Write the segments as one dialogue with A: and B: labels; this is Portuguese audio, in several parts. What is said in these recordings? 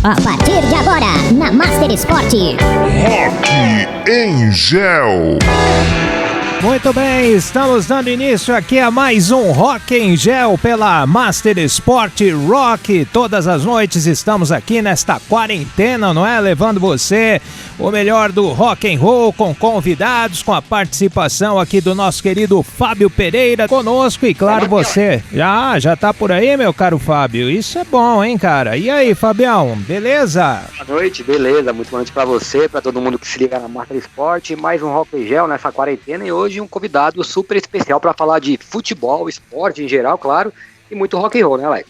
A: A partir de agora, na Master Sport,
B: Rock em Gel.
C: Muito bem, estamos dando início aqui a mais um Rock em Gel pela Master Sport Rock. Todas as noites estamos aqui nesta quarentena, não é? Levando você o melhor do rock and roll com convidados, com a participação aqui do nosso querido Fábio Pereira conosco e claro você. Já tá por aí, meu caro Fábio? Isso é bom, hein, cara? E aí, Fabião, beleza?
D: Boa noite, beleza, muito boa noite pra você, pra todo mundo que se liga na Master Sport, mais um Rock em Gel nessa quarentena e hoje um convidado super especial para falar de futebol, esporte em geral, claro, e muito rock and roll, né, Alex?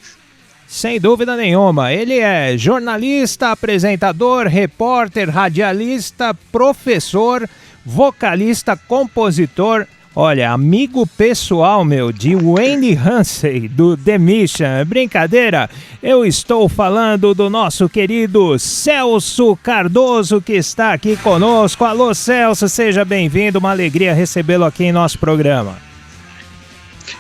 C: Sem dúvida nenhuma, ele é jornalista, apresentador, repórter, radialista, professor, vocalista, compositor, olha, amigo pessoal meu, de Wayne Hansey, do The Mission. Brincadeira, eu estou falando do nosso querido Celso Cardoso, que está aqui conosco. Alô, Celso, seja bem-vindo, uma alegria recebê-lo aqui em nosso programa.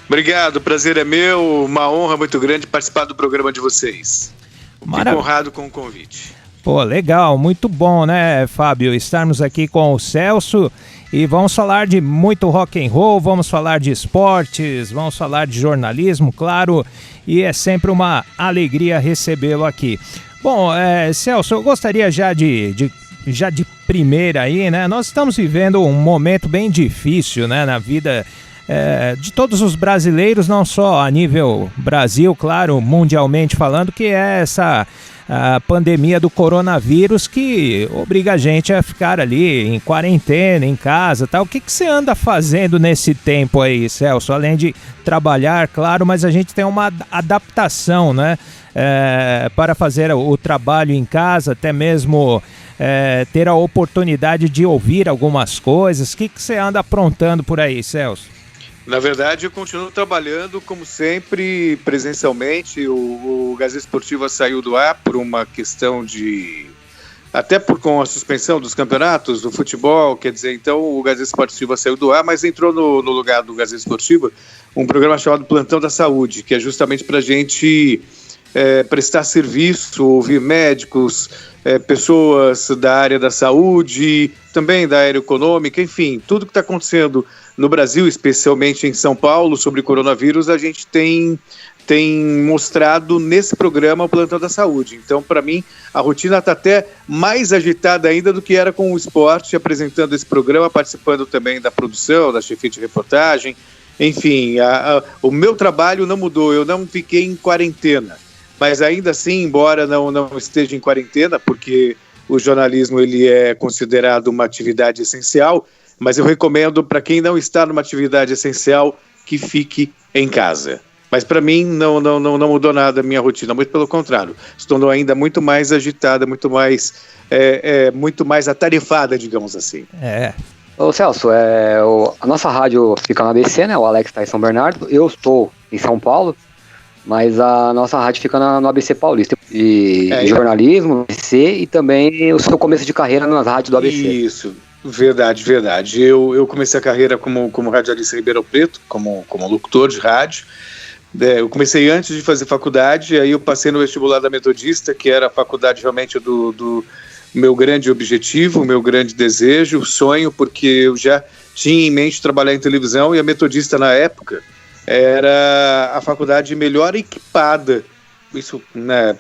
E: Obrigado, o prazer é meu, uma honra muito grande participar do programa de vocês. Fico honrado com o convite.
C: Pô, legal, muito bom, né, Fábio, estarmos aqui com o Celso. E vamos falar de muito rock and roll, vamos falar de esportes, vamos falar de jornalismo, claro, e é sempre uma alegria recebê-lo aqui. Bom, Celso, eu gostaria já de primeira aí, né? Nós estamos vivendo um momento bem difícil, né, na vida de todos os brasileiros, não só a nível Brasil, claro, mundialmente falando, que é essa a pandemia do coronavírus que obriga a gente a ficar ali em quarentena, em casa, tal. O que você anda fazendo nesse tempo aí, Celso? Além de trabalhar, claro, mas a gente tem uma adaptação, né? Para fazer o trabalho em casa, até mesmo ter a oportunidade de ouvir algumas coisas. O que você anda aprontando por aí, Celso?
E: Na verdade, eu continuo trabalhando, como sempre, presencialmente. O Gazeta Esportiva saiu do ar por uma questão de... Até com a suspensão dos campeonatos do futebol, quer dizer, então o Gazeta Esportiva saiu do ar, mas entrou no lugar do Gazeta Esportiva um programa chamado Plantão da Saúde, que é justamente para a gente prestar serviço, ouvir médicos, pessoas da área da saúde, também da área econômica, enfim, tudo que está acontecendo no Brasil, especialmente em São Paulo, sobre coronavírus, a gente tem mostrado nesse programa o Plantão da Saúde. Então, para mim, a rotina está até mais agitada ainda do que era com o esporte, apresentando esse programa, participando também da produção, da chefia de reportagem. Enfim, o meu trabalho não mudou, eu não fiquei em quarentena. Mas ainda assim, embora não esteja em quarentena, porque o jornalismo ele é considerado uma atividade essencial, mas eu recomendo para quem não está numa atividade essencial que fique em casa. Mas para mim não mudou nada a minha rotina, muito pelo contrário. Se tornou ainda muito mais agitada, muito mais atarefada, digamos assim.
D: Ô Celso, a nossa rádio fica na ABC, né? O Alex está em São Bernardo, eu estou em São Paulo, mas a nossa rádio fica no ABC Paulista. E jornalismo, no ABC, e também o seu começo de carreira nas rádios do ABC.
E: Isso. Verdade. Eu comecei a carreira como radialista em Ribeirão Preto, como locutor de rádio. Eu comecei antes de fazer faculdade, aí eu passei no vestibular da Metodista, que era a faculdade realmente do meu grande objetivo, o meu grande desejo, sonho, porque eu já tinha em mente trabalhar em televisão, e a Metodista na época era a faculdade melhor equipada, isso, né,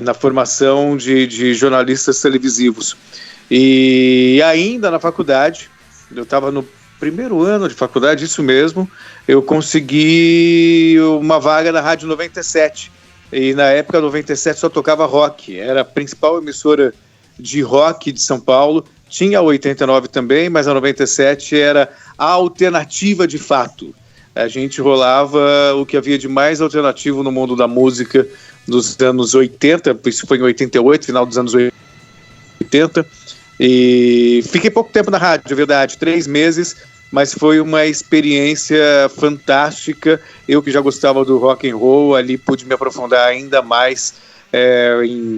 E: na formação de jornalistas televisivos. E ainda na faculdade, eu estava no primeiro ano de faculdade, isso mesmo, eu consegui uma vaga na Rádio 97. E na época, 97 só tocava rock, era a principal emissora de rock de São Paulo. Tinha a 89 também, mas a 97 era a alternativa de fato. A gente rolava o que havia de mais alternativo no mundo da música dos anos 80, isso foi em 88, final dos anos 80. E fiquei pouco tempo na rádio, é verdade, 3 meses, mas foi uma experiência fantástica. Eu que já gostava do rock and roll, ali pude me aprofundar ainda mais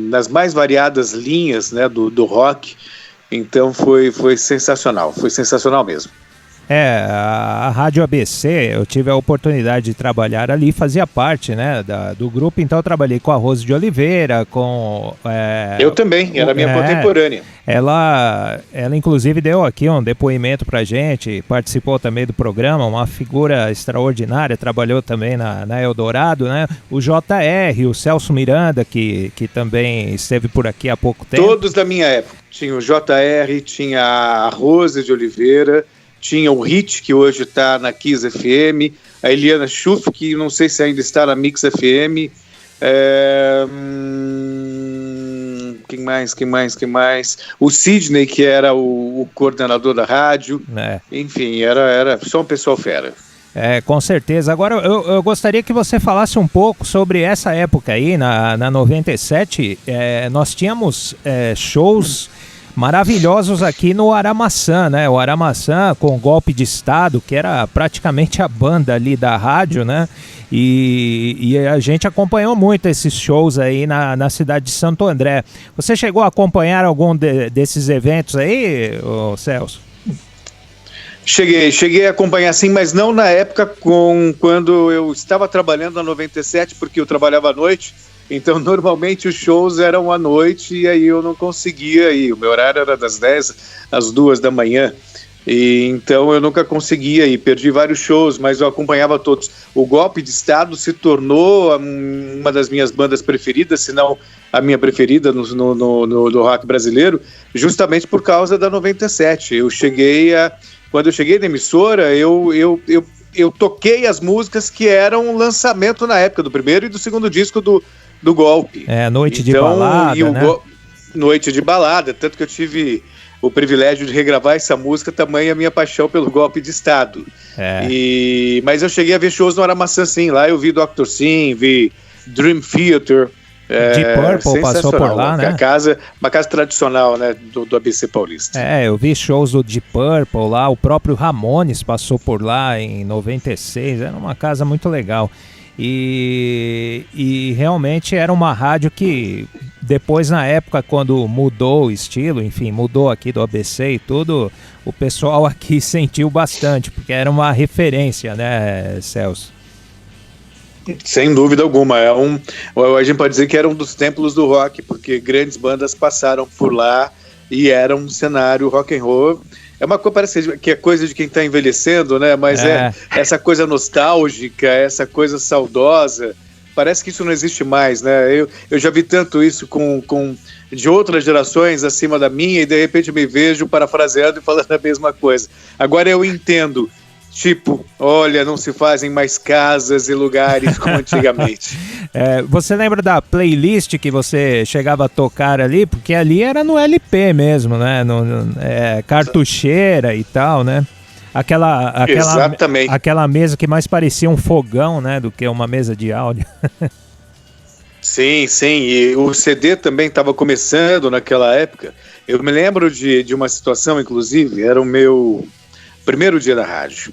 E: nas mais variadas linhas, né, do rock. Então foi sensacional mesmo.
C: A Rádio ABC, eu tive a oportunidade de trabalhar ali, fazia parte, né, do grupo, então eu trabalhei com a Rose de Oliveira, com...
E: eu também, era minha contemporânea.
C: Ela inclusive deu aqui um depoimento pra gente, participou também do programa, uma figura extraordinária, trabalhou também na Eldorado, né? O JR, o Celso Miranda, que também esteve por aqui há pouco tempo.
E: Todos da minha época. Tinha o JR, tinha a Rose de Oliveira, tinha o Hit, que hoje está na Kiss FM, a Eliana Schuff, que não sei se ainda está na Mix FM, quem mais? O Sidney, que era o coordenador da rádio, enfim, era só um pessoal fera.
C: Com certeza. Agora, eu gostaria que você falasse um pouco sobre essa época aí, na 97, nós tínhamos shows maravilhosos aqui no Aramaçã, né? O Aramaçã com o Golpe de Estado, que era praticamente a banda ali da rádio, né? E a gente acompanhou muito esses shows aí na cidade de Santo André. Você chegou a acompanhar algum desses eventos aí, Celso?
E: Cheguei a acompanhar sim, mas não na época quando eu estava trabalhando na 97, porque eu trabalhava à noite. Então, normalmente os shows eram à noite e aí eu não conseguia ir. O meu horário era das 10 às 2 da manhã. E então eu nunca conseguia ir. Perdi vários shows, mas eu acompanhava todos. O Golpe de Estado se tornou uma das minhas bandas preferidas, se não a minha preferida no rock brasileiro, justamente por causa da 97. Quando eu cheguei na emissora, eu toquei as músicas que eram lançamento na época do primeiro e do segundo disco do Golpe.
C: Noite de balada, né?
E: Noite de balada, tanto que eu tive o privilégio de regravar essa música, tamanha a minha paixão pelo Golpe de Estado. Mas eu cheguei a ver shows no Aramaçã, sim. Lá eu vi Dr. Sim, vi Dream Theater.
C: Deep Purple passou por lá, né?
E: Uma casa tradicional, né, do ABC Paulista.
C: Eu vi shows do Deep Purple lá, o próprio Ramones passou por lá em 96, era uma casa muito legal. E realmente era uma rádio que depois, na época, quando mudou o estilo, enfim, mudou aqui do ABC e tudo, o pessoal aqui sentiu bastante, porque era uma referência, né, Celso?
E: Sem dúvida alguma, a gente pode dizer que era um dos templos do rock, porque grandes bandas passaram por lá e era um cenário rock and roll. É uma coisa, parece que é coisa de quem está envelhecendo, né? Mas essa coisa nostálgica, essa coisa saudosa, parece que isso não existe mais, né? Eu já vi tanto isso de outras gerações acima da minha e de repente me vejo parafraseando e falando a mesma coisa. Agora eu entendo. Tipo, olha, não se fazem mais casas e lugares como antigamente.
C: Você lembra da playlist que você chegava a tocar ali? Porque ali era no LP mesmo, né? Cartucheira e tal, né?
E: Exatamente.
C: Aquela mesa que mais parecia um fogão, né? Do que uma mesa de áudio.
E: Sim. E o CD também estava começando naquela época. Eu me lembro de uma situação, inclusive, era o meu primeiro dia na rádio.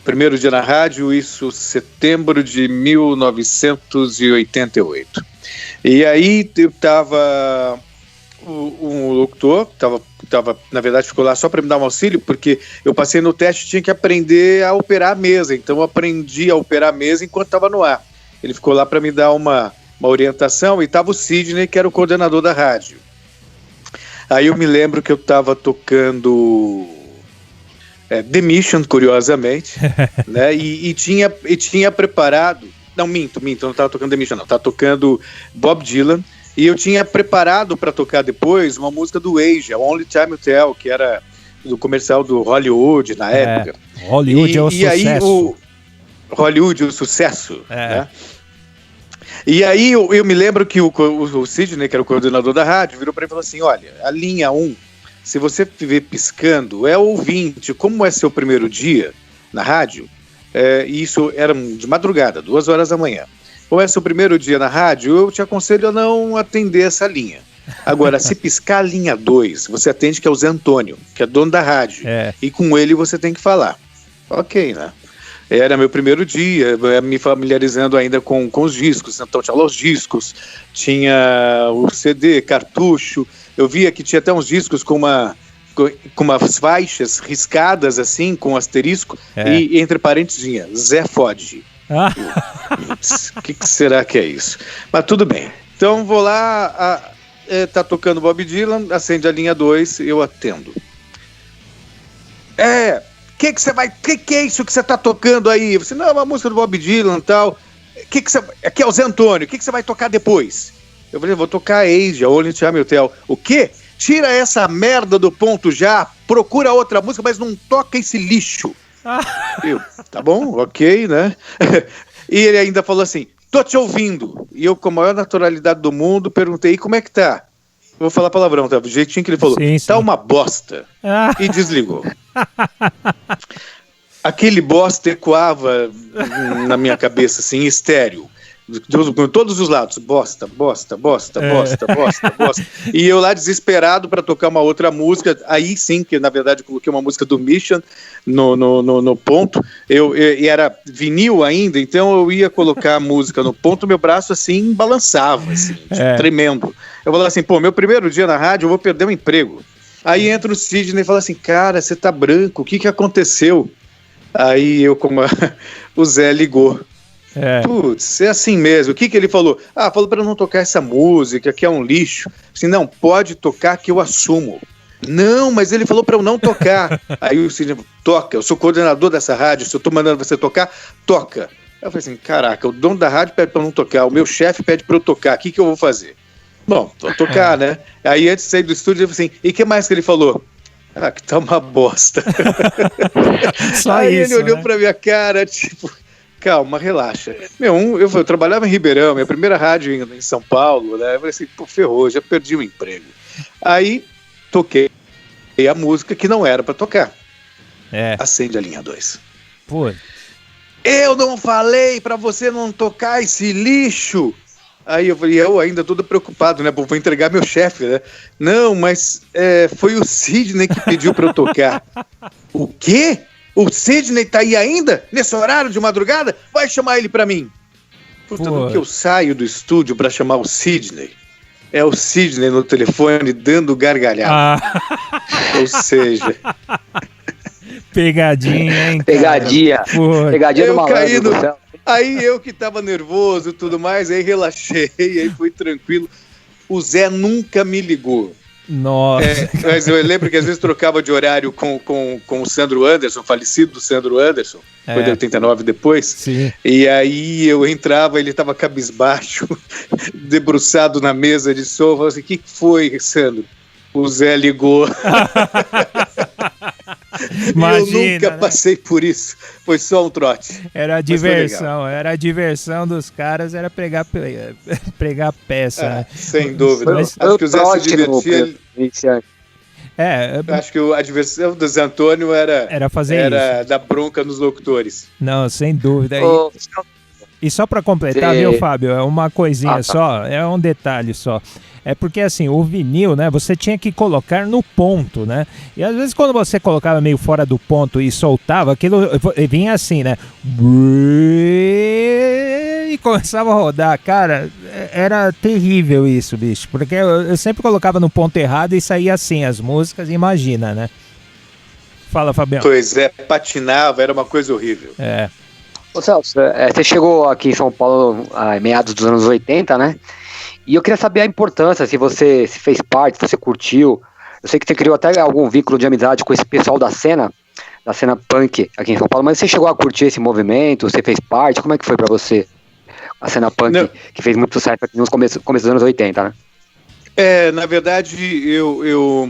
E: Primeiro dia na rádio, isso setembro de 1988. E aí eu tava, um locutor, na verdade ficou lá só para me dar um auxílio, porque eu passei no teste e tinha que aprender a operar a mesa, então eu aprendi a operar a mesa enquanto estava no ar. Ele ficou lá para me dar uma orientação e estava o Sidney, que era o coordenador da rádio. Aí eu me lembro que eu estava tocando The Mission, curiosamente, né? E tinha preparado. Não, minto, não estava tocando The Mission, não. Estava tocando Bob Dylan. E eu tinha preparado para tocar depois uma música do Asia, Only Time Will Tell, que era do comercial do Hollywood na época.
C: Hollywood é o sucesso.
E: E aí Hollywood, o sucesso, né? E aí eu me lembro que o Sidney, que era o coordenador da rádio, virou para mim e falou assim: olha, a linha 1, se você ver piscando, é ouvinte, como é seu primeiro dia na rádio, isso era de madrugada, 2 horas da manhã. Como é seu primeiro dia na rádio, eu te aconselho a não atender essa linha. Agora, se piscar a linha 2, você atende, que é o Zé Antônio, que é dono da rádio, e com ele você tem que falar. Ok, né? Era meu primeiro dia, me familiarizando ainda com os discos, então tinha lá os discos, tinha o CD, cartucho. Eu via que tinha até uns discos com com umas faixas riscadas assim, com asterisco, e entre parênteses tinha Zé Fode. O que será que é isso? Mas tudo bem. Então vou lá, tá tocando Bob Dylan, acende a linha 2, eu atendo. Que é isso que você tá tocando aí? Você, não, é uma música do Bob Dylan e tal. Aqui é o Zé Antônio, o que você vai tocar depois? Eu falei, vou tocar Asia, Only Time Will Tell. O quê? Tira essa merda do ponto já, procura outra música, mas não toca esse lixo. Eu, tá bom, ok, né? E ele ainda falou assim, tô te ouvindo. E eu, com a maior naturalidade do mundo, perguntei, como é que tá? Vou falar palavrão, tá? Do jeitinho que ele falou, sim. Tá uma bosta. E desligou. Aquele bosta ecoava na minha cabeça, assim, estéreo. Com todos os lados, bosta. E eu lá desesperado para tocar uma outra música, aí sim, que na verdade eu coloquei uma música do Mission no ponto, e era vinil ainda, então eu ia colocar a música no ponto, meu braço assim balançava, assim, tremendo. Eu falava assim, meu primeiro dia na rádio eu vou perder o emprego. Aí entra o Sidney e fala assim, cara, você tá branco, o que aconteceu? Aí eu, o Zé ligou. Putz, é assim mesmo. O que ele falou? Falou para não tocar essa música, que é um lixo. Assim, não, pode tocar que eu assumo. Não, mas ele falou para eu não tocar. Aí o Sidney falou, toca, eu sou coordenador dessa rádio, se eu tô mandando você tocar, toca. Eu falei assim, caraca, o dono da rádio pede para eu não tocar, o meu chefe pede para eu tocar, o que eu vou fazer? Bom, vou tocar, né? Aí antes de sair do estúdio, eu falei assim, e o que mais que ele falou? Que tá uma bosta.
C: Só
E: aí
C: isso,
E: ele olhou, né, pra minha cara, tipo... Calma, relaxa. Eu trabalhava em Ribeirão, minha primeira rádio em São Paulo, né? Eu falei assim, ferrou, já perdi o emprego. Aí, toquei a música que não era pra tocar. Acende a linha 2.
C: Pô.
E: Eu não falei pra você não tocar esse lixo! Aí eu falei, eu ainda todo preocupado, né? Vou entregar meu chefe, né? Não, mas foi o Sidney que pediu pra eu tocar. O quê? O Sidney tá aí ainda? Nesse horário de madrugada? Vai chamar ele pra mim. Puta, no que eu saio do estúdio pra chamar o Sidney, é o Sidney no telefone dando gargalhada. Ou seja...
C: Pegadinha, hein?
D: Pegadinha. Pegadinha do malandro do céu.
E: Aí eu que tava nervoso e tudo mais, aí relaxei, aí fui tranquilo. O Zé nunca me ligou.
C: Nossa.
E: Mas eu lembro que às vezes trocava de horário com o Sandro Anderson, falecido Sandro Anderson, foi de 89 depois.
C: Sim.
E: E aí eu entrava, ele estava cabisbaixo, debruçado na mesa de som, falava assim, o que foi, Sandro? O Zé ligou.
C: Imagina,
E: eu nunca passei por isso, foi só um trote.
C: Era a diversão dos caras, era pregar peça. Né?
E: Sem dúvida.
D: Mas,
E: acho que o Zé se divertia.
C: Acho
E: que a diversão do Zé Antônio era dar bronca nos locutores.
C: Não, sem dúvida. E só para completar, viu, Fábio, é uma coisinha só, é um detalhe só. É porque, assim, o vinil, né, você tinha que colocar no ponto, né? E às vezes quando você colocava meio fora do ponto e soltava, aquilo vinha assim, né? E começava a rodar. Cara, era terrível isso, bicho. Porque eu sempre colocava no ponto errado e saía assim as músicas, imagina, né? Fala, Fabiano.
E: Pois é, patinava, era uma coisa horrível.
D: Ô Celso, você chegou aqui em São Paulo a meados dos anos 80, né? E eu queria saber a importância, se você se fez parte, se você curtiu. Eu sei que você criou até algum vínculo de amizade com esse pessoal da cena punk aqui em São Paulo, mas você chegou a curtir esse movimento, você fez parte, como é que foi pra você a cena punk, que fez muito sucesso aqui nos começos dos anos 80, né?
E: Na verdade, eu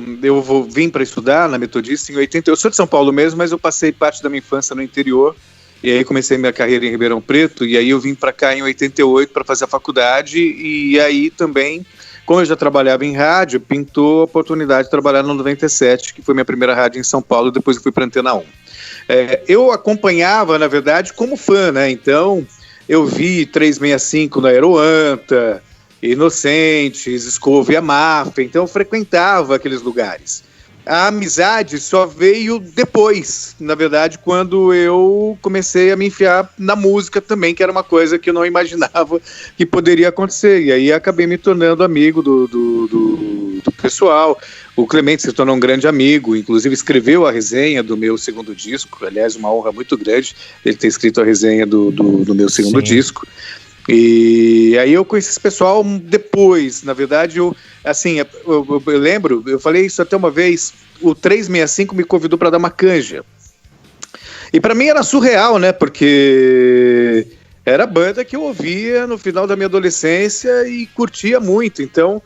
E: vim para estudar na Metodista em 80, eu sou de São Paulo mesmo, mas eu passei parte da minha infância no interior. E aí comecei minha carreira em Ribeirão Preto, e aí eu vim para cá em 88 para fazer a faculdade, e aí também, como eu já trabalhava em rádio, pintou a oportunidade de trabalhar no 97, que foi minha primeira rádio em São Paulo, depois eu fui para Antena 1. Eu acompanhava, na verdade, como fã, né? Então, eu vi 365 na Aeroanta, Inocentes, Escova e a Máfia, então eu frequentava aqueles lugares. A amizade só veio depois, na verdade, quando eu comecei a me enfiar na música também, que era uma coisa que eu não imaginava que poderia acontecer. E aí acabei me tornando amigo do pessoal. O Clemente se tornou um grande amigo, inclusive escreveu a resenha do meu segundo disco. Aliás, uma honra muito grande ele ter escrito a resenha do meu segundo disco. E aí eu conheci esse pessoal depois. Na verdade, eu lembro, eu falei isso até uma vez, o 365 me convidou para dar uma canja. E para mim era surreal, né? Porque era a banda que eu ouvia no final da minha adolescência e curtia muito. Então,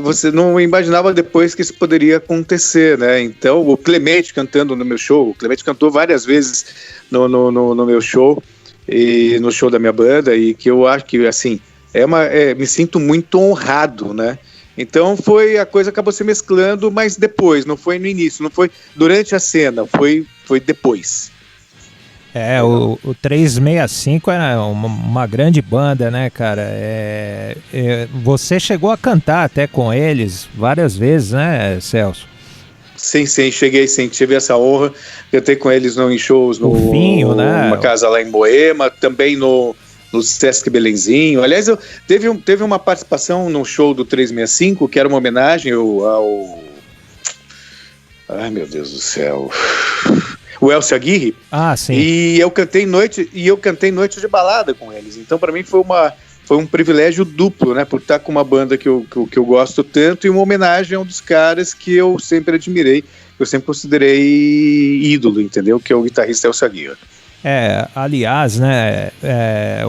E: você não imaginava depois que isso poderia acontecer, né? Então, o Clemente cantando no meu show, o Clemente cantou várias vezes no meu show, e no show da minha banda, e que eu acho que, assim, me sinto muito honrado, né? Então a coisa acabou se mesclando, mas depois, não foi no início, não foi durante a cena, foi depois.
C: O 365 era uma grande banda, né, cara? Você chegou a cantar até com eles várias vezes, né, Celso?
E: Sim, cheguei, tive essa honra. Cantei com eles em shows numa casa lá em Moema, também no Sesc Belenzinho. Aliás, teve uma participação no show do 365, que era uma homenagem ao... Ai, meu Deus do céu... O Elcio Aguirre.
C: Ah, sim.
E: E eu cantei noite de balada com eles. Então, para mim, foi um privilégio duplo, né? Por estar com uma banda que eu gosto tanto, e uma homenagem a um dos caras que eu sempre admirei, que eu sempre considerei ídolo, entendeu? Que é o guitarrista Elcio Aguirre.
C: Aliás, né?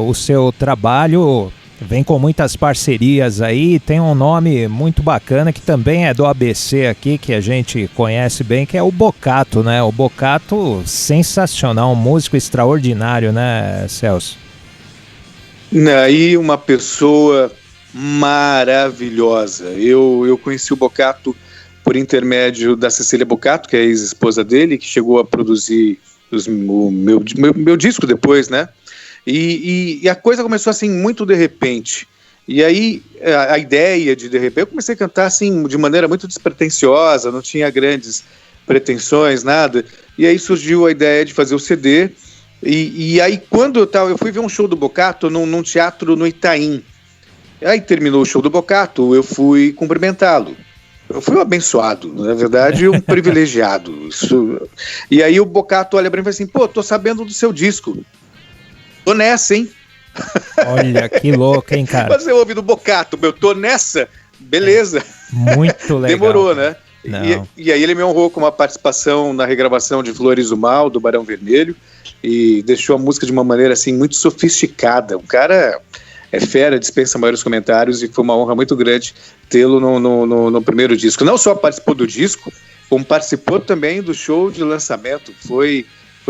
C: O seu trabalho vem com muitas parcerias aí, tem um nome muito bacana que também é do ABC aqui, que a gente conhece bem, que é o Bocato, né? O Bocato, sensacional, um músico extraordinário, né, Celso?
E: E uma pessoa maravilhosa. Eu conheci o Bocato por intermédio da Cecília Bocato, que é a ex-esposa dele, que chegou a produzir o meu disco depois, né? E a coisa começou assim muito de repente. E aí a ideia de repente, eu comecei a cantar assim de maneira muito despretensiosa, não tinha grandes pretensões, nada. E aí surgiu a ideia de fazer o CD. E aí quando eu fui ver um show do Bocato num teatro no Itaim. Aí terminou o show do Bocato, eu fui cumprimentá-lo. Eu fui um abençoado, na verdade, um privilegiado. E aí o Bocato olha para mim e fala assim: pô, tô sabendo do seu disco. Tô nessa, hein?
C: Olha, que louco, hein, cara?
E: Mas eu ouvi do Bocato, tô nessa, beleza.
C: Muito legal.
E: Demorou, né?
C: E
E: aí ele me honrou com uma participação na regravação de Flores do Mal, do Barão Vermelho, e deixou a música de uma maneira, assim, muito sofisticada. O cara é fera, dispensa maiores comentários, e foi uma honra muito grande tê-lo no primeiro disco. Não só participou do disco, como participou também do show de lançamento. Foi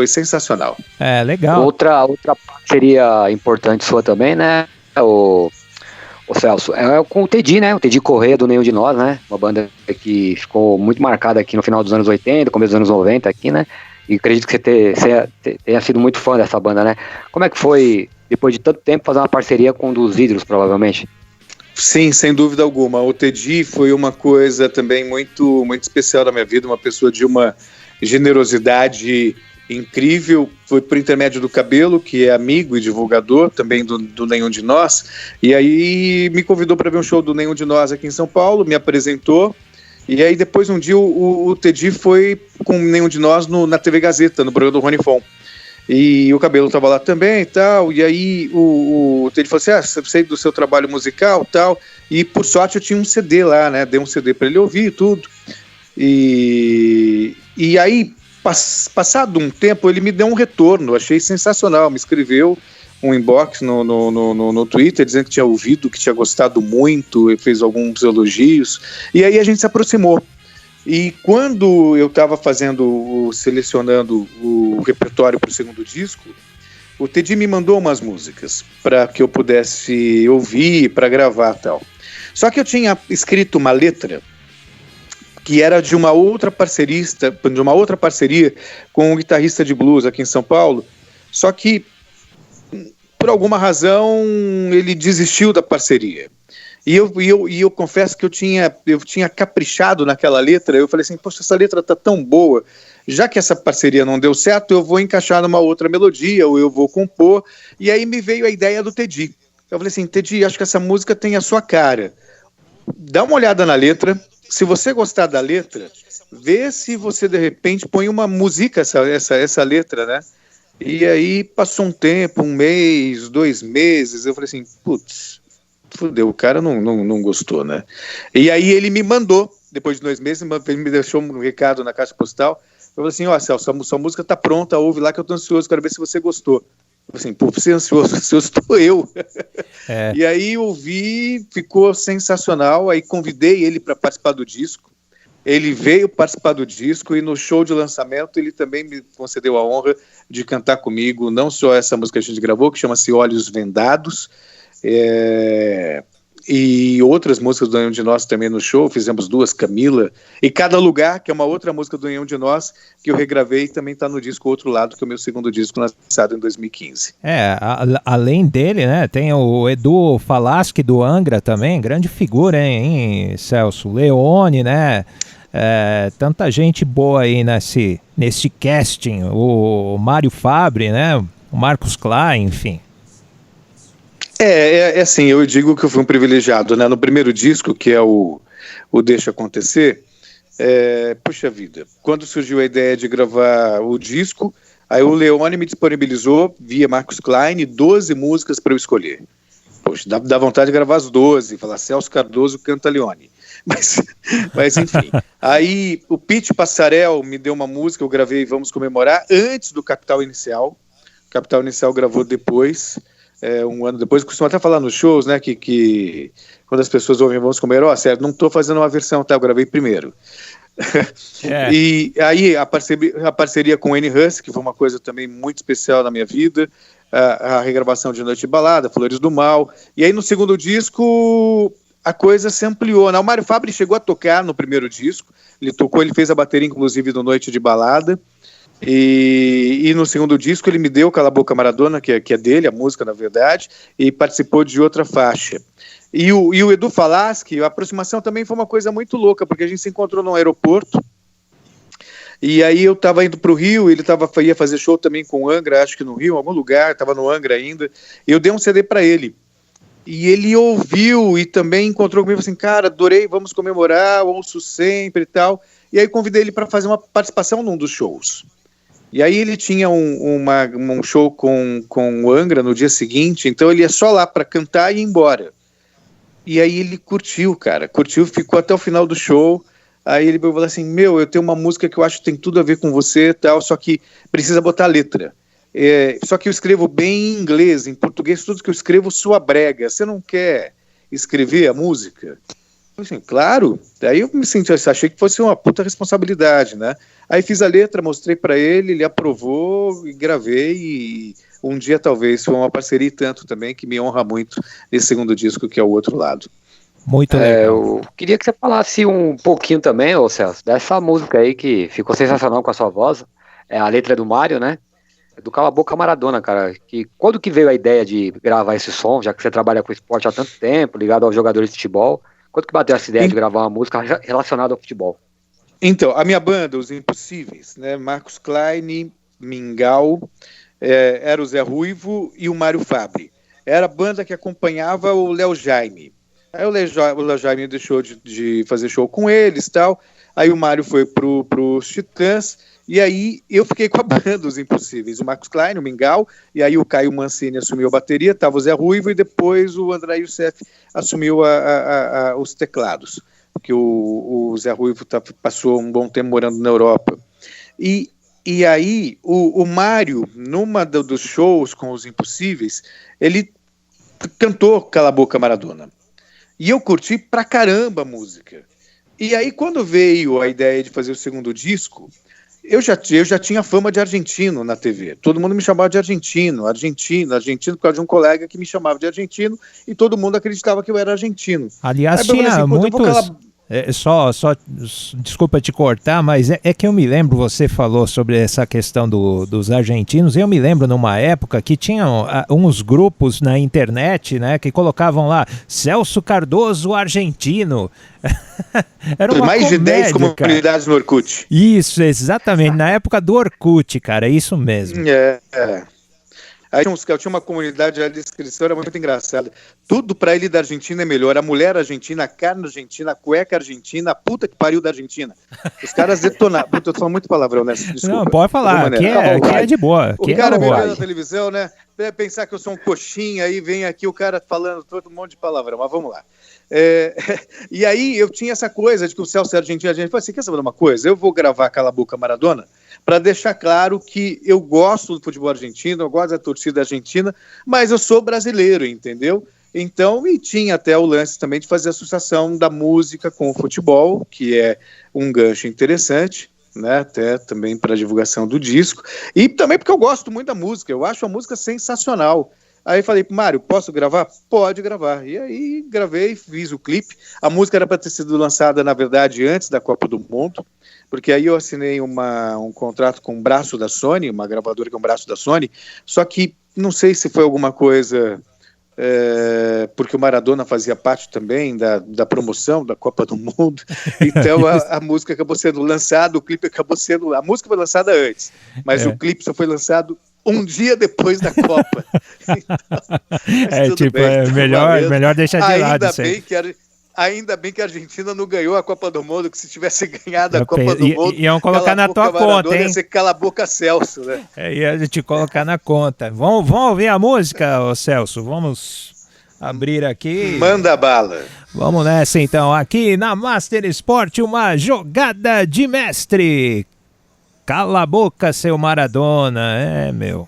E: sensacional.
C: Legal.
D: Outra parceria importante sua também, né? O Celso, com o Tedi, né? O Tedi Corrêa do Nenhum de Nós, né? Uma banda que ficou muito marcada aqui no final dos anos 80, começo dos anos 90 aqui, né? E acredito que você tenha sido muito fã dessa banda, né? Como é que foi, depois de tanto tempo, fazer uma parceria com um dos ídolos, provavelmente?
E: Sim, sem dúvida alguma. O Tedi foi uma coisa também muito, muito especial na minha vida, uma pessoa de uma generosidade incrível. Foi por intermédio do Cabelo, que é amigo e divulgador também do Nenhum de Nós, e aí me convidou para ver um show do Nenhum de Nós aqui em São Paulo, me apresentou, e aí depois um dia o Tedi foi com Nenhum de Nós na TV Gazeta, no programa do Rony Fon, e o Cabelo estava lá também e tal, e aí o Tedi falou assim: sei do seu trabalho musical e tal, e por sorte eu tinha um CD lá, né, dei um CD para ele ouvir e tudo, e aí passado um tempo, ele me deu um retorno, achei sensacional, me escreveu um inbox no Twitter, dizendo que tinha ouvido, que tinha gostado muito, fez alguns elogios, e aí a gente se aproximou. E quando eu estava selecionando o repertório para o segundo disco, o Tedi me mandou umas músicas para que eu pudesse ouvir, para gravar e tal. Só que eu tinha escrito uma letra que era de uma outra parceria com um guitarrista de blues aqui em São Paulo, só que, por alguma razão, ele desistiu da parceria. E eu confesso que eu tinha caprichado naquela letra. Eu falei assim: poxa, essa letra tá tão boa, já que essa parceria não deu certo, eu vou encaixar numa outra melodia, ou eu vou compor. E aí me veio a ideia do Tedi. Eu falei assim: Tedi, acho que essa música tem a sua cara. Dá uma olhada na letra se você gostar da letra, vê se você de repente põe uma música essa letra, né? E aí passou um tempo, 1 mês, 2 meses, eu falei assim, putz, fudeu, o cara não gostou, né? E aí ele me mandou, depois de 2 meses, ele me deixou um recado na caixa postal, eu falei assim, ó, Celso, sua música tá pronta, ouve lá que eu tô ansioso, quero ver se você gostou. Eu falei assim, pô, você é ansioso estou eu. E aí ouvi, ficou sensacional, aí convidei ele para participar do disco, ele veio participar do disco e no show de lançamento ele também me concedeu a honra de cantar comigo, não só essa música que a gente gravou, que chama-se Olhos Vendados, e outras músicas do Nenhum de Nós também no show, fizemos 2, Camila, e Cada Lugar, que é uma outra música do Nenhum de Nós, que eu regravei e também está no disco Outro Lado, que é o meu segundo disco lançado em 2015.
C: Além dele, né, tem o Edu Falaschi do Angra também, grande figura, hein, Celso? Leone, né? Tanta gente boa aí nesse casting, o Mário Fabre, né? O Marcos Klein, enfim.
E: Assim, eu digo que eu fui um privilegiado, né? No primeiro disco, que é o Deixa Acontecer, puxa vida, quando surgiu a ideia de gravar o disco, aí o Leone me disponibilizou, via Marcos Klein, 12 músicas para eu escolher. Poxa, dá vontade de gravar as 12, falar Celso Cardoso canta Leone. Mas enfim, aí o Pete Passarel me deu uma música, eu gravei Vamos Comemorar, antes do Capital Inicial. O Capital Inicial gravou depois, 1 ano depois. Eu costumo até falar nos shows, né, que quando as pessoas ouvem Vamos Comemorar, sério, não estou fazendo uma versão, tá? Eu gravei primeiro. E aí a parceria com o N. Huss, que foi uma coisa também muito especial na minha vida, a regravação de Noite de Balada, Flores do Mal, e aí no segundo disco a coisa se ampliou, né? O Mário Fabre chegou a tocar no primeiro disco, ele fez a bateria inclusive do Noite de Balada, e no segundo disco ele me deu Cala a Boca Maradona, que é dele, a música na verdade, e participou de outra faixa. E o Edu Falaschi, a aproximação também foi uma coisa muito louca, porque a gente se encontrou no aeroporto, e aí eu estava indo para o Rio, ele ia fazer show também com o Angra, acho que no Rio, em algum lugar, estava no Angra ainda, e eu dei um CD para ele. E ele ouviu e também encontrou comigo, assim, cara, adorei, Vamos Comemorar, ouço sempre e tal. E aí convidei ele para fazer uma participação num dos shows. E aí ele tinha um show com o Angra no dia seguinte, então ele ia só lá para cantar e ir embora. E aí ele curtiu, ficou até o final do show. Aí ele falou assim, eu tenho uma música que eu acho que tem tudo a ver com você e tal, só que precisa botar letra. Só que eu escrevo bem em inglês, em português, tudo que eu escrevo soa brega. Você não quer escrever a música? Eu assim, claro. Daí eu me senti, achei que fosse uma puta responsabilidade, né? Aí fiz a letra, mostrei pra ele aprovou e gravei. E um dia talvez foi uma parceria e tanto também que me honra muito nesse segundo disco que é O Outro Lado.
C: Muito legal.
D: Eu queria que você falasse um pouquinho também, ô Celso, dessa música aí que ficou sensacional com a sua voz. A letra é do Mário, né? Do Cala a Boca Maradona, cara, que quando que veio a ideia de gravar esse som, já que você trabalha com esporte há tanto tempo, ligado aos jogadores de futebol, quando que bateu essa ideia de gravar uma música relacionada ao futebol?
E: Então, a minha banda, Os Impossíveis, né, Marcos Klein, Mingau, era o Zé Ruivo e o Mário Fabre. Era a banda que acompanhava o Léo Jaime. Aí o Léo Jaime deixou de fazer show com eles e tal, aí o Mário foi pros Titãs. E aí eu fiquei com a banda Os Impossíveis, o Marcos Klein, o Mingau, e aí o Caio Mancini assumiu a bateria, estava o Zé Ruivo, e depois o André Youssef assumiu os teclados, porque o Zé Ruivo passou um bom tempo morando na Europa. E aí o Mário, numa dos shows com Os Impossíveis, ele cantou Cala a Boca Maradona. E eu curti pra caramba a música. E aí quando veio a ideia de fazer o segundo disco, eu já tinha fama de argentino na TV. Todo mundo me chamava de argentino, por causa de um colega que me chamava de argentino e todo mundo acreditava que eu era argentino.
C: Aliás, aí, tinha assim, muitos... desculpa te cortar, mas é que eu me lembro, você falou sobre essa questão dos argentinos, eu me lembro numa época que tinham uns grupos na internet, né, que colocavam lá, Celso Cardoso argentino. Era uma
E: mais
C: comédia,
E: de 10 comunidades, cara. No Orkut.
C: Isso, exatamente, na época do Orkut, cara, isso mesmo.
E: Aí tinha uma comunidade, a descrição era muito engraçada. Tudo pra ele da Argentina é melhor. A mulher argentina, a carne argentina, a cueca argentina, a puta que pariu da Argentina. Os caras detonaram. Eu tô falando muito palavrão nessa, desculpa.
C: Não, pode falar, aqui é de boa.
E: O cara me vê na televisão, né? Pensar que eu sou um coxinha, aí vem aqui o cara falando todo um monte de palavrão, mas vamos lá. E aí eu tinha essa coisa de que o Celso é argentino, a gente falou assim, quer saber de uma coisa? Eu vou gravar Cala a Boca Maradona para deixar claro que eu gosto do futebol argentino, eu gosto da torcida argentina, mas eu sou brasileiro, entendeu? Então, e tinha até o lance também de fazer a associação da música com o futebol, que é um gancho interessante, né? Até também para a divulgação do disco, e também porque eu gosto muito da música, eu acho a música sensacional. Aí falei, Mário, posso gravar? Pode gravar. E aí gravei, fiz o clipe. A música era para ter sido lançada, na verdade, antes da Copa do Mundo, porque aí eu assinei um contrato com um braço da Sony, uma gravadora que é um braço da Sony, só que não sei se foi alguma coisa... porque o Maradona fazia parte também da promoção da Copa do Mundo, então a música acabou sendo lançada, o clipe acabou sendo... A música foi lançada antes, mas o clipe só foi lançado um dia depois da Copa.
C: Então, melhor deixar de lado isso aí.
E: Ainda bem que a Argentina não ganhou a Copa do Mundo, que se tivesse ganhado a Copa do Mundo...
C: Iam colocar na tua conta, hein?
E: Ia ser Cala a Boca Celso, né?
C: Ia te colocar na conta. Vamos ouvir a música, ô Celso? Vamos abrir aqui.
E: Manda bala.
C: Vamos nessa, então. Aqui na Master Sport, uma jogada de mestre. Cala a boca, seu Maradona. Meu.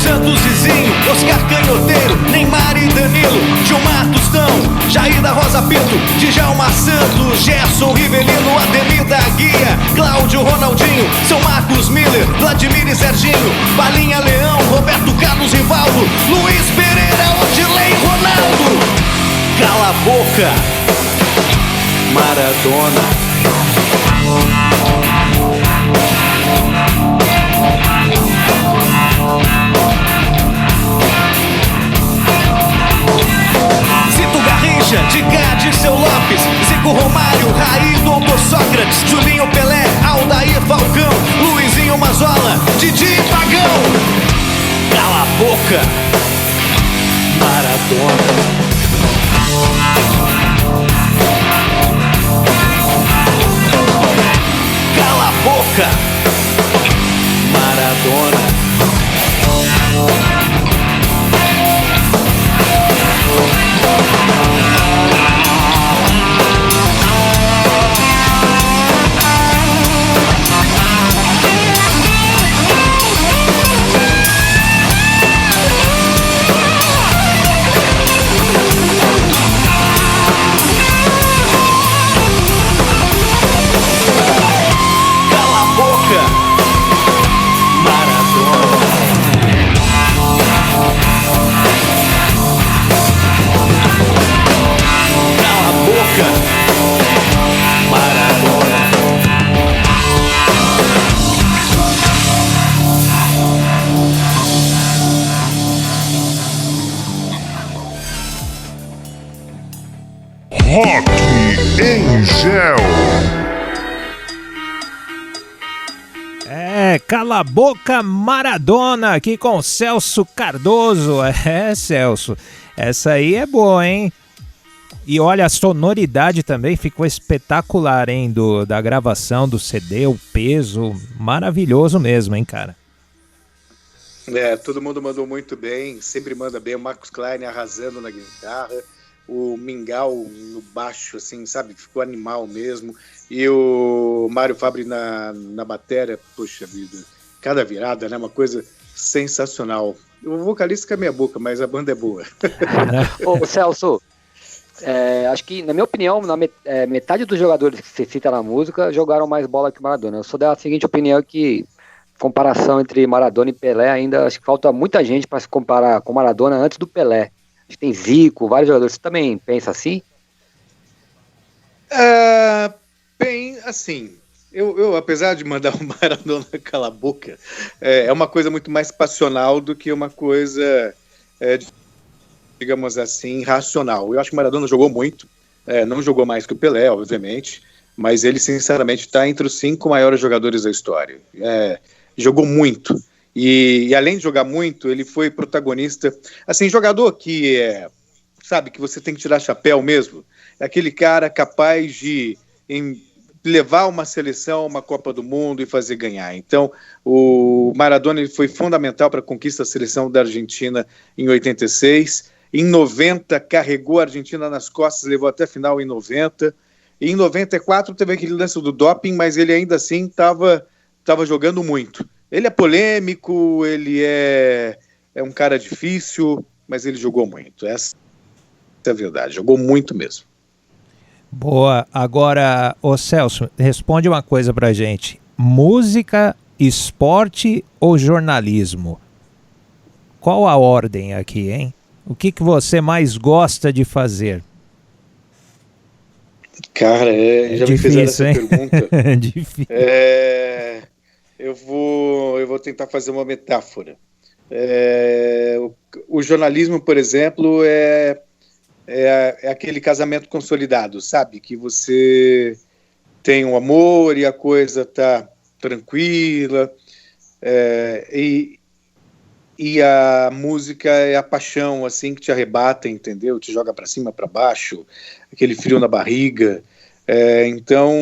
F: Santos, Zizinho, Oscar Canhoteiro, Neymar e Danilo, Gilmar Tostão, Jair da Rosa Pinto, Djalma Santos, Gerson Rivelino, Ademir da Guia, Cláudio Ronaldinho, São Marcos Miller, Vladimir e Serginho, Balinha Leão, Roberto Carlos Rivaldo, Luiz Pereira, Odilei Ronaldo. Cala a boca, Maradona. De Gade, Seu Lopes, Zico Romário, Raí, Doutor Sócrates, Julinho Pelé, Aldair Falcão, Luizinho Mazola, Didi Pagão. Cala a boca, Maradona. Cala a boca, Maradona.
B: Rock em Gel.
C: Cala a boca, Maradona, aqui com Celso Cardoso. Celso, essa aí é boa, hein? E olha, a sonoridade também ficou espetacular, hein? Da gravação do CD, o peso, maravilhoso mesmo, hein, cara?
E: Todo mundo mandou muito bem, sempre manda bem. O Marcos Klein arrasando na guitarra, o Mingau no baixo, assim, sabe? Ficou animal mesmo. E o Mário Fabre na bateria, poxa vida, cada virada, né? Uma coisa sensacional. O vocalista que é meia boca, mas a banda é boa.
D: Ô, Celso, acho que, na minha opinião, metade dos jogadores que você cita na música jogaram mais bola que o Maradona. Eu sou da seguinte opinião que comparação entre Maradona e Pelé ainda, acho que falta muita gente para se comparar com Maradona antes do Pelé. Acho que tem Zico, vários jogadores. Você também pensa assim?
E: Bem, assim, eu apesar de mandar o Maradona calar a boca, é uma coisa muito mais passional do que uma coisa, digamos assim, racional. Eu acho que o Maradona jogou muito, não jogou mais que o Pelé, obviamente, mas ele, sinceramente, está entre os 5 maiores jogadores da história. Jogou muito. E além de jogar muito, ele foi protagonista. Assim, jogador que sabe, que você tem que tirar chapéu mesmo. É aquele cara capaz de levar uma seleção a uma Copa do Mundo e fazer ganhar. Então, o Maradona ele foi fundamental para a conquista da seleção da Argentina em 86. Em 90, carregou a Argentina nas costas, levou até a final em 90. E em 94 teve aquele lance do doping, mas ele ainda assim estava jogando muito. Ele é polêmico, ele é um cara difícil, mas ele jogou muito. Essa é a verdade, jogou muito mesmo.
C: Boa. Agora, ô Celso, responde uma coisa pra gente. Música, esporte ou jornalismo? Qual a ordem aqui, hein? O que você mais gosta de fazer?
E: Cara, já
C: difícil,
E: me fizeram essa pergunta.
C: Difícil.
E: Eu vou tentar fazer uma metáfora. O jornalismo, por exemplo, é aquele casamento consolidado, sabe? Que você tem um amor e a coisa tá tranquila, e a música é a paixão, assim, que te arrebata, entendeu? Te joga para cima, para baixo, aquele frio na barriga. Então,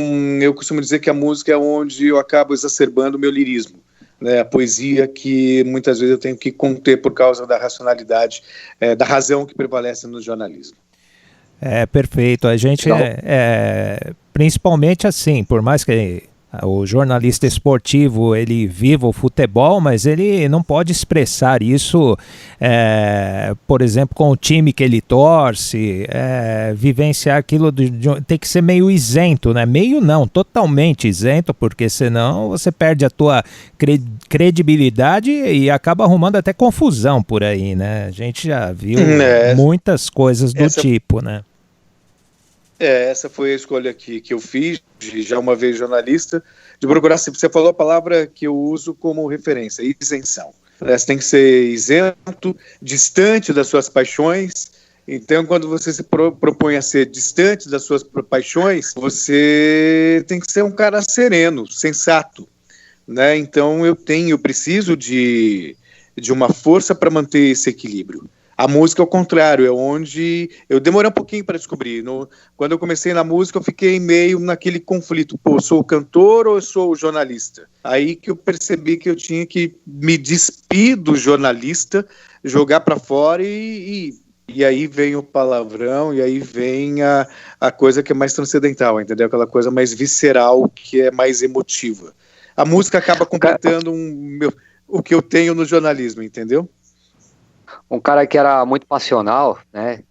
E: eu costumo dizer que a música é onde eu acabo exacerbando o meu lirismo, né? A poesia que muitas vezes eu tenho que conter por causa da racionalidade, da razão que prevalece no jornalismo.
C: Perfeito. A gente principalmente assim, por mais que o jornalista esportivo ele viva o futebol, mas ele não pode expressar isso, por exemplo, com o time que ele torce, vivenciar aquilo, tem que ser meio isento, né? Meio não, totalmente isento, porque senão você perde a tua credibilidade e acaba arrumando até confusão por aí, né? A gente já viu muitas coisas do tipo, né?
E: Essa foi a escolha que eu fiz, já uma vez jornalista, de procurar, você falou a palavra que eu uso como referência, isenção. Você tem que ser isento, distante das suas paixões. Então, quando você se propõe a ser distante das suas paixões, você tem que ser um cara sereno, sensato, né? Então, eu preciso de uma força para manter esse equilíbrio. A música, ao contrário, é onde eu demorei um pouquinho para descobrir. Quando eu comecei na música, eu fiquei meio naquele conflito. Sou o cantor ou eu sou o jornalista? Aí que eu percebi que eu tinha que me despir do jornalista, jogar para fora e aí vem o palavrão, e aí vem a coisa que é mais transcendental, entendeu? Aquela coisa mais visceral, que é mais emotiva. A música acaba completando o que eu tenho no jornalismo, entendeu?
D: Um cara que era muito passional, né,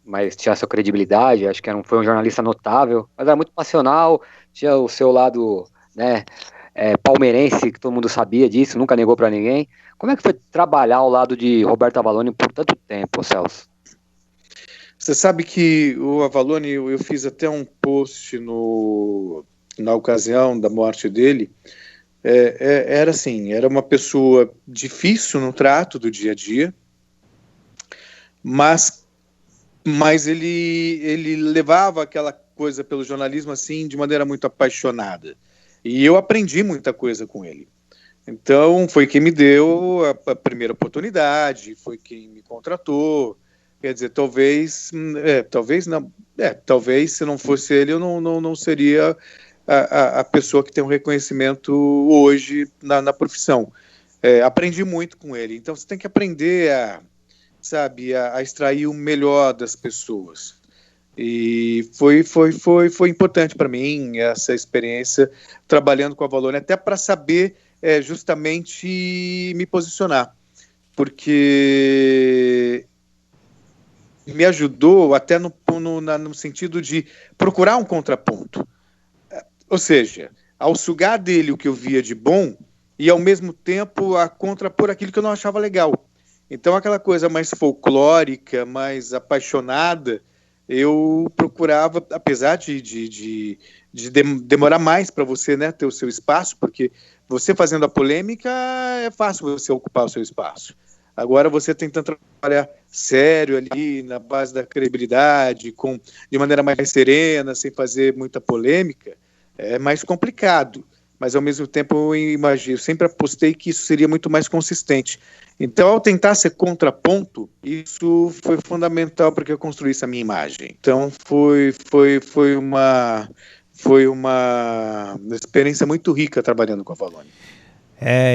D: mas tinha sua credibilidade, acho que foi um jornalista notável, mas era muito passional, tinha o seu lado, né, palmeirense, que todo mundo sabia disso, nunca negou para ninguém. Como é que foi trabalhar ao lado de Roberto Avallone por tanto tempo, Celso?
E: Você sabe que o Avallone, eu fiz até um post na ocasião da morte dele. Era assim, era uma pessoa difícil no trato do dia a dia, mas ele levava aquela coisa pelo jornalismo assim de maneira muito apaixonada, e eu aprendi muita coisa com ele. Então foi quem me deu a primeira oportunidade, foi quem me contratou. Quer dizer, talvez se não fosse ele eu não seria a pessoa que tem um reconhecimento hoje na profissão. Aprendi muito com ele. Então você tem que aprender a extrair o melhor das pessoas. E foi importante para mim essa experiência trabalhando com a Valônia, até para saber justamente me posicionar, porque me ajudou até no sentido de procurar um contraponto. Ou seja, ao sugar dele o que eu via de bom e ao mesmo tempo a contrapor aquilo que eu não achava legal. Então aquela coisa mais folclórica, mais apaixonada, eu procurava, apesar de demorar mais para você, né, ter o seu espaço, porque você fazendo a polêmica é fácil você ocupar o seu espaço. Agora você tentando trabalhar sério ali, na base da credibilidade, de maneira mais serena, sem fazer muita polêmica, é mais complicado. Mas ao mesmo tempo eu sempre apostei que isso seria muito mais consistente. Então, ao tentar ser contraponto, isso foi fundamental para que eu construísse a minha imagem. Então, foi uma experiência muito rica trabalhando com a Valônia.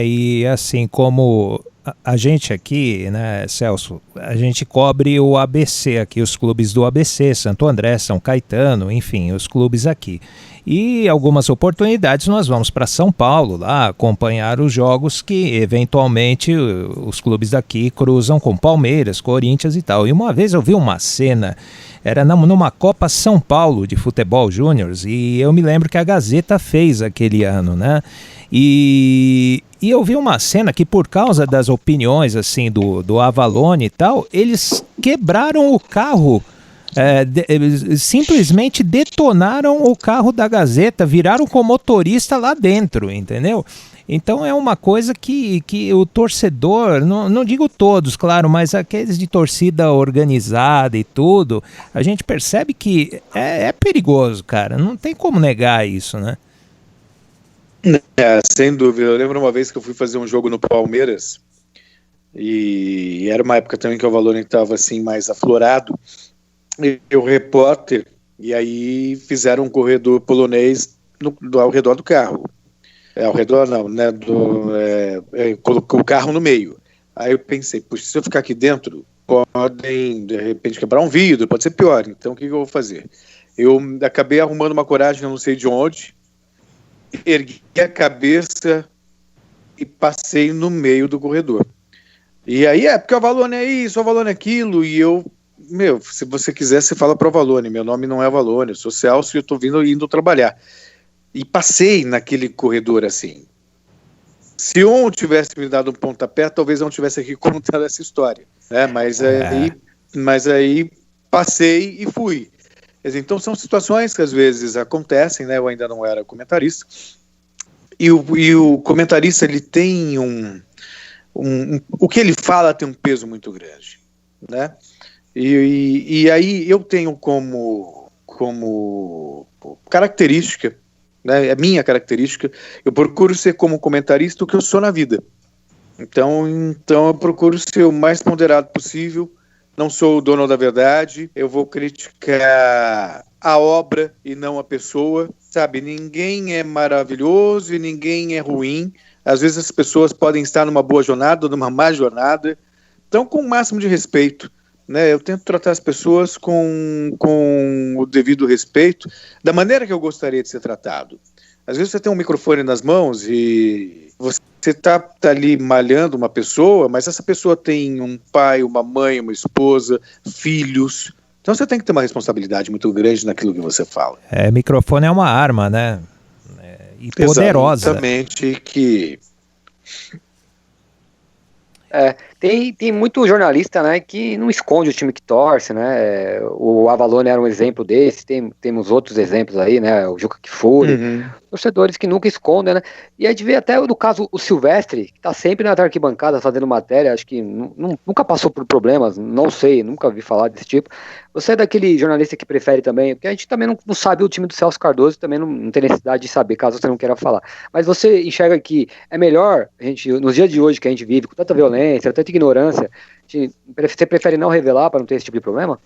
C: E assim, como a gente aqui, né, Celso, a gente cobre o ABC aqui, os clubes do ABC, Santo André, São Caetano, enfim, os clubes aqui. E algumas oportunidades nós vamos para São Paulo lá acompanhar os jogos que eventualmente os clubes daqui cruzam com Palmeiras, Corinthians e tal. E uma vez eu vi uma cena, era numa Copa São Paulo de futebol júniors, e eu me lembro que a Gazeta fez aquele ano, né? E eu vi uma cena que, por causa das opiniões assim do Avalone e tal, eles quebraram o carro, simplesmente detonaram o carro da Gazeta, viraram com o motorista lá dentro, entendeu? Então é uma coisa que o torcedor, não digo todos, claro, mas aqueles de torcida organizada e tudo, a gente percebe que é perigoso, cara, não tem como negar isso, né?
E: Sem dúvida. Eu lembro uma vez que eu fui fazer um jogo no Palmeiras e era uma época também que o Valônia estava assim mais aflorado, e o repórter, e aí fizeram um corredor polonês ao redor do carro. Ao redor não, né? Colocou o carro no meio. Aí eu pensei, puxa, se eu ficar aqui dentro, podem de repente quebrar um vidro, pode ser pior. Então o que eu vou fazer? Eu acabei arrumando uma coragem, eu não sei de onde, ergui a cabeça e passei no meio do corredor. E aí porque o Valônia é isso, o Valônia é aquilo, e eu, se você quiser, você fala pro Valônia, meu nome não é Valônia, eu sou Celso e eu tô indo trabalhar. E passei naquele corredor assim. Se um tivesse me dado um pontapé, talvez eu não tivesse aqui contando essa história, né? Mas aí passei e fui. Então são situações que às vezes acontecem, né? Eu ainda não era comentarista, e o comentarista, ele tem o que ele fala tem um peso muito grande, né? E aí eu tenho como característica, né? É minha característica, eu procuro ser como comentarista o que eu sou na vida. Então eu procuro ser o mais ponderado possível. Não sou o dono da verdade, eu vou criticar a obra e não a pessoa, sabe? Ninguém é maravilhoso e ninguém é ruim. Às vezes as pessoas podem estar numa boa jornada ou numa má jornada. Então, com o máximo de respeito, né? Eu tento tratar as pessoas com o devido respeito, da maneira que eu gostaria de ser tratado. Às vezes você tem um microfone nas mãos e você está ali malhando uma pessoa, mas essa pessoa tem um pai, uma mãe, uma esposa, filhos. Então você tem que ter uma responsabilidade muito grande naquilo que você fala.
C: Microfone é uma arma, né? E poderosa.
E: Exatamente, que...
D: Tem muito jornalista, né, que não esconde o time que torce, né? O Avalone era um exemplo desse, temos outros exemplos aí, né? O Juca Kfouri, torcedores que nunca escondem, né? E a gente vê até no caso o Silvestre, que tá sempre na arquibancada fazendo matéria, acho que nunca passou por problemas, não sei, nunca vi falar desse tipo. Você é daquele jornalista que prefere também, porque a gente também não sabe o time do Celso Cardoso, também não tem necessidade de saber, caso você não queira falar. Mas você enxerga que é melhor, nos dias de hoje que a gente vive, com tanta violência, tanta ignorância, você prefere não revelar para não ter esse tipo de problema?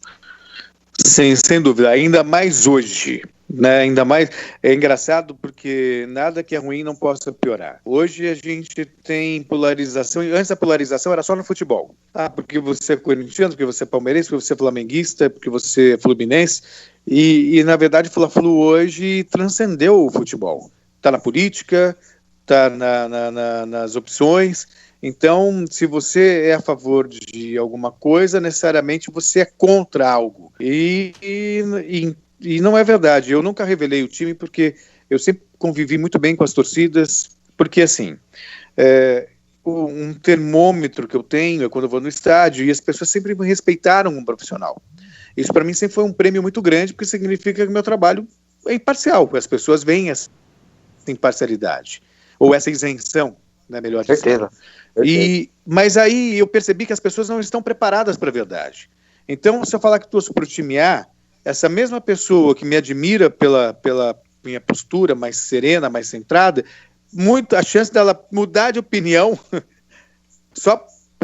E: Sim, sem dúvida, ainda mais hoje, Né? Ainda mais, é engraçado porque nada que é ruim não possa piorar. Hoje a gente tem polarização, e antes a polarização era só no futebol. Porque você é corintiano, porque você é palmeirense, porque você é flamenguista, porque você é fluminense, e na verdade o Fla-Flu hoje transcendeu o futebol. Está na política, está nas opções. Então, se você é a favor de alguma coisa, necessariamente você é contra algo. E não é verdade. Eu nunca revelei o time porque eu sempre convivi muito bem com as torcidas, porque assim, um termômetro que eu tenho é quando eu vou no estádio e as pessoas sempre me respeitaram um profissional. Isso para mim sempre foi um prêmio muito grande, porque significa que o meu trabalho é imparcial, as pessoas veem essa imparcialidade, ou essa isenção, né, melhor dizendo. Mas aí eu percebi que as pessoas não estão preparadas para a verdade. Então, se eu falar que torço para o time A, essa mesma pessoa que me admira pela minha postura mais serena, mais centrada, a chance dela mudar de opinião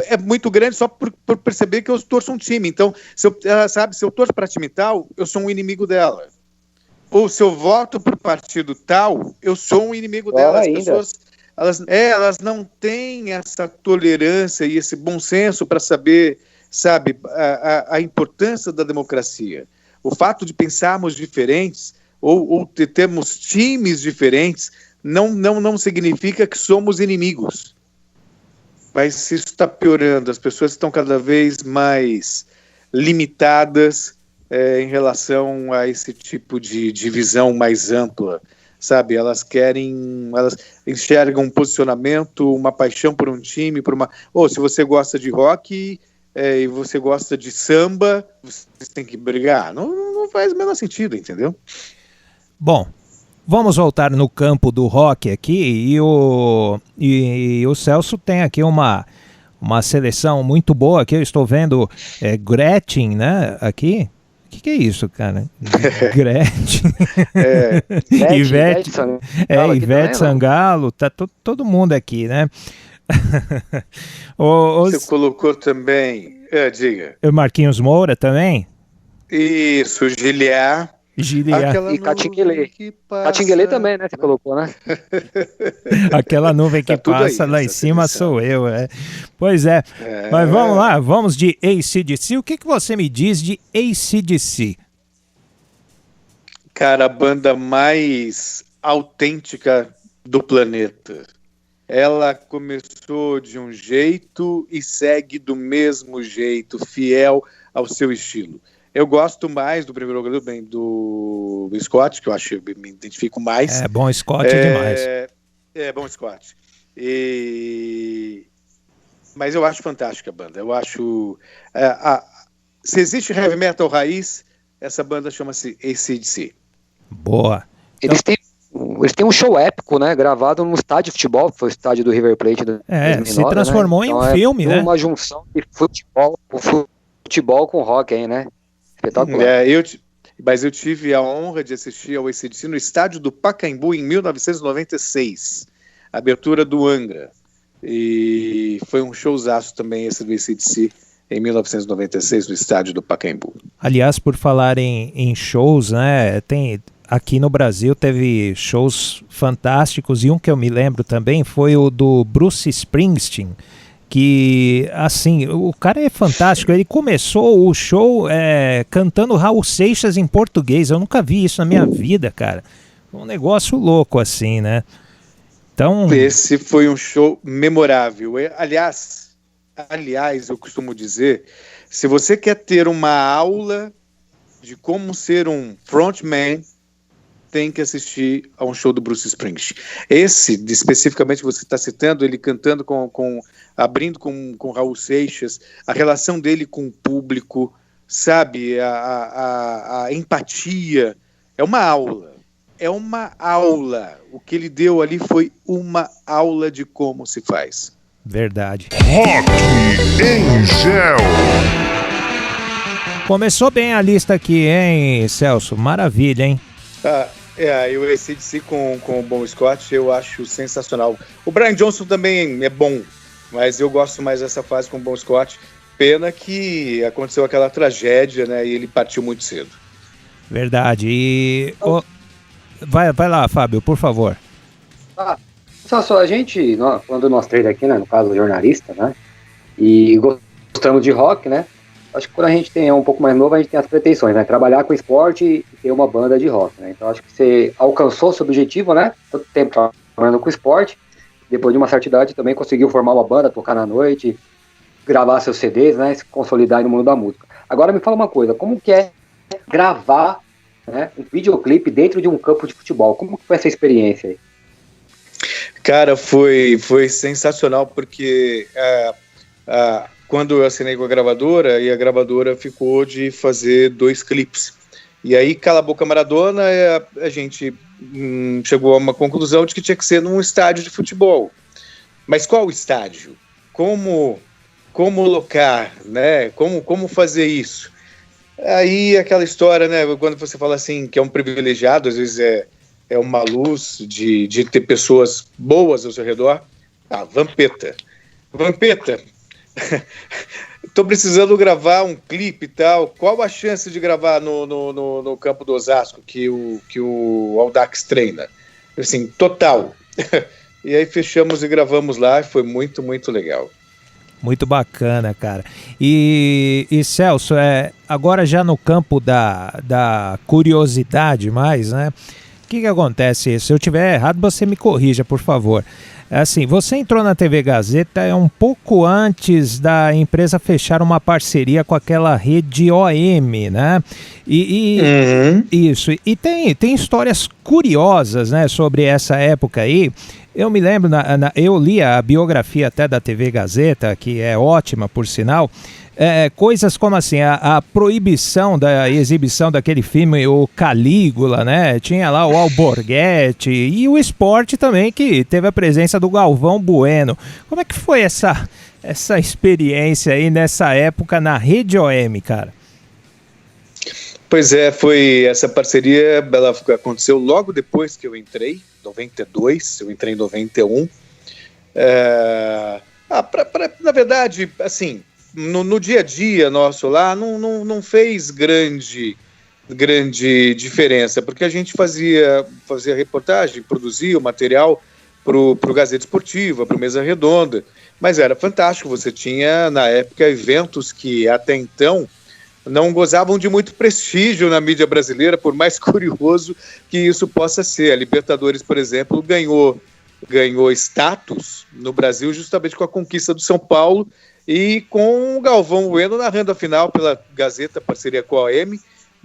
E: é muito grande só por perceber que eu torço um time. Então, se eu torço para time tal, eu sou um inimigo dela. Ou se eu voto para o partido tal, eu sou um inimigo dela. As pessoas, elas não têm essa tolerância e esse bom senso para saber, sabe, a importância da democracia. O fato de pensarmos diferentes ou termos times diferentes não significa que somos inimigos. Mas isso está piorando. As pessoas estão cada vez mais limitadas em relação a esse tipo de visão mais ampla. Sabe, elas enxergam um posicionamento, uma paixão por um time, se você gosta de rock e você gosta de samba, você tem que brigar. Não faz o menor sentido, entendeu?
C: Bom, vamos voltar no campo do rock aqui, e o Celso tem aqui uma seleção muito boa aqui. Eu estou vendo Gretchen, né, aqui. O que é isso, cara? Gretchen. Ivete Sangalo, tá todo mundo aqui, né?
E: Você colocou também, diga.
C: Marquinhos Moura também?
E: Isso, Giliar.
D: E Catinguelê. Catinguelê também, né? Você colocou, né?
C: Aquela nuvem que passa aí, lá em cima sou eu, Pois é. Mas vamos lá, vamos de AC/DC. O que você me diz de AC/DC?
E: Cara, a banda mais autêntica do planeta. Ela começou de um jeito e segue do mesmo jeito, fiel ao seu estilo. Eu gosto mais do primeiro lugar do Scott, que eu acho que me identifico mais.
C: Bom Scott demais.
E: Bom Scott. Mas eu acho fantástica a banda. Eu acho... se existe heavy metal raiz, essa banda chama-se AC/DC.
C: Boa.
D: Eles têm um show épico, né? Gravado num estádio de futebol, que foi o estádio do River Plate. 2009,
C: se transformou, né? Em um filme, né?
D: Uma junção de futebol com rock aí, né? Espetacular.
E: Mas eu tive a honra de assistir ao AC/DC no estádio do Pacaembu em 1996, abertura do Angra, e foi um showzaço também esse do AC/DC em 1996 no estádio do Pacaembu.
C: Aliás, por falar em shows, né, aqui no Brasil teve shows fantásticos, e um que eu me lembro também foi o do Bruce Springsteen, que, assim, o cara é fantástico. Ele começou o show cantando Raul Seixas em português. Eu nunca vi isso na minha vida, cara. Um negócio louco, assim, né? Então...
E: Esse foi um show memorável. Aliás, eu costumo dizer, se você quer ter uma aula de como ser um frontman, tem que assistir a um show do Bruce Springsteen. Esse, especificamente, você está citando, ele cantando abrindo com Raul Seixas, a relação dele com o público, sabe, a empatia, é uma aula. O que ele deu ali foi uma aula de como se faz.
C: Verdade.
B: Rock em Gel.
C: Começou bem a lista aqui, hein, Celso? Maravilha, hein?
E: Eu AC/DC com o Bon Scott, eu acho sensacional. O Brian Johnson também é bom, mas eu gosto mais dessa fase com o Bon Scott. Pena que aconteceu aquela tragédia, né? E ele partiu muito cedo.
C: Verdade. E Vai lá, Fábio, por favor.
D: Só a gente, quando nós três aqui, né, no caso jornalista, né, e gostamos de rock, né, acho que quando a gente é um pouco mais novo, a gente tem as pretensões, né, trabalhar com esporte e ter uma banda de rock, né, então acho que você alcançou seu objetivo, né, tanto tempo trabalhando com esporte, depois de uma certa idade também conseguiu formar uma banda, tocar na noite, gravar seus CDs, né, se consolidar no mundo da música. Agora me fala uma coisa, como que é gravar, né, um videoclipe dentro de um campo de futebol? Como que foi essa experiência aí?
E: Cara, foi sensacional, porque quando eu assinei com a gravadora, e a gravadora ficou de fazer 2 clipes. E aí, Cala a Boca Maradona, a gente chegou a uma conclusão de que tinha que ser num estádio de futebol. Mas qual estádio? Como locar, né? Como fazer isso? Aí aquela história, né? Quando você fala assim que é um privilegiado, às vezes é uma luz de ter pessoas boas ao seu redor. Vampeta, tô precisando gravar um clipe e tal. Qual a chance de gravar no campo do Osasco que o Audax treina? Assim, total. E aí fechamos e gravamos lá, foi muito, muito legal.
C: Muito bacana, cara. E Celso, agora já no campo da curiosidade mais, né? O que acontece? Se eu tiver errado, você me corrija, por favor. Assim, você entrou na TV Gazeta um pouco antes da empresa fechar uma parceria com aquela rede OM, né? Isso. E tem histórias curiosas, né, sobre essa época aí. Eu me lembro, eu li a biografia até da TV Gazeta, que é ótima, por sinal. Coisas como assim, a proibição da exibição daquele filme, o Calígula, né? Tinha lá o Alborguete e o esporte também, que teve a presença do Galvão Bueno. Como é que foi essa experiência aí nessa época na Rede OM, cara?
E: Pois foi essa parceria, ela aconteceu logo depois que eu entrei, 92, eu entrei em 91. Na verdade, assim, no dia a dia nosso lá, não fez grande diferença, porque a gente fazia reportagem, produzia o material pro Gazeta Esportiva, pro Mesa Redonda, mas era fantástico, você tinha, na época, eventos que até então não gozavam de muito prestígio na mídia brasileira, por mais curioso que isso possa ser. A Libertadores, por exemplo, ganhou status no Brasil justamente com a conquista do São Paulo e com o Galvão Bueno narrando a final pela Gazeta, parceria com a OM,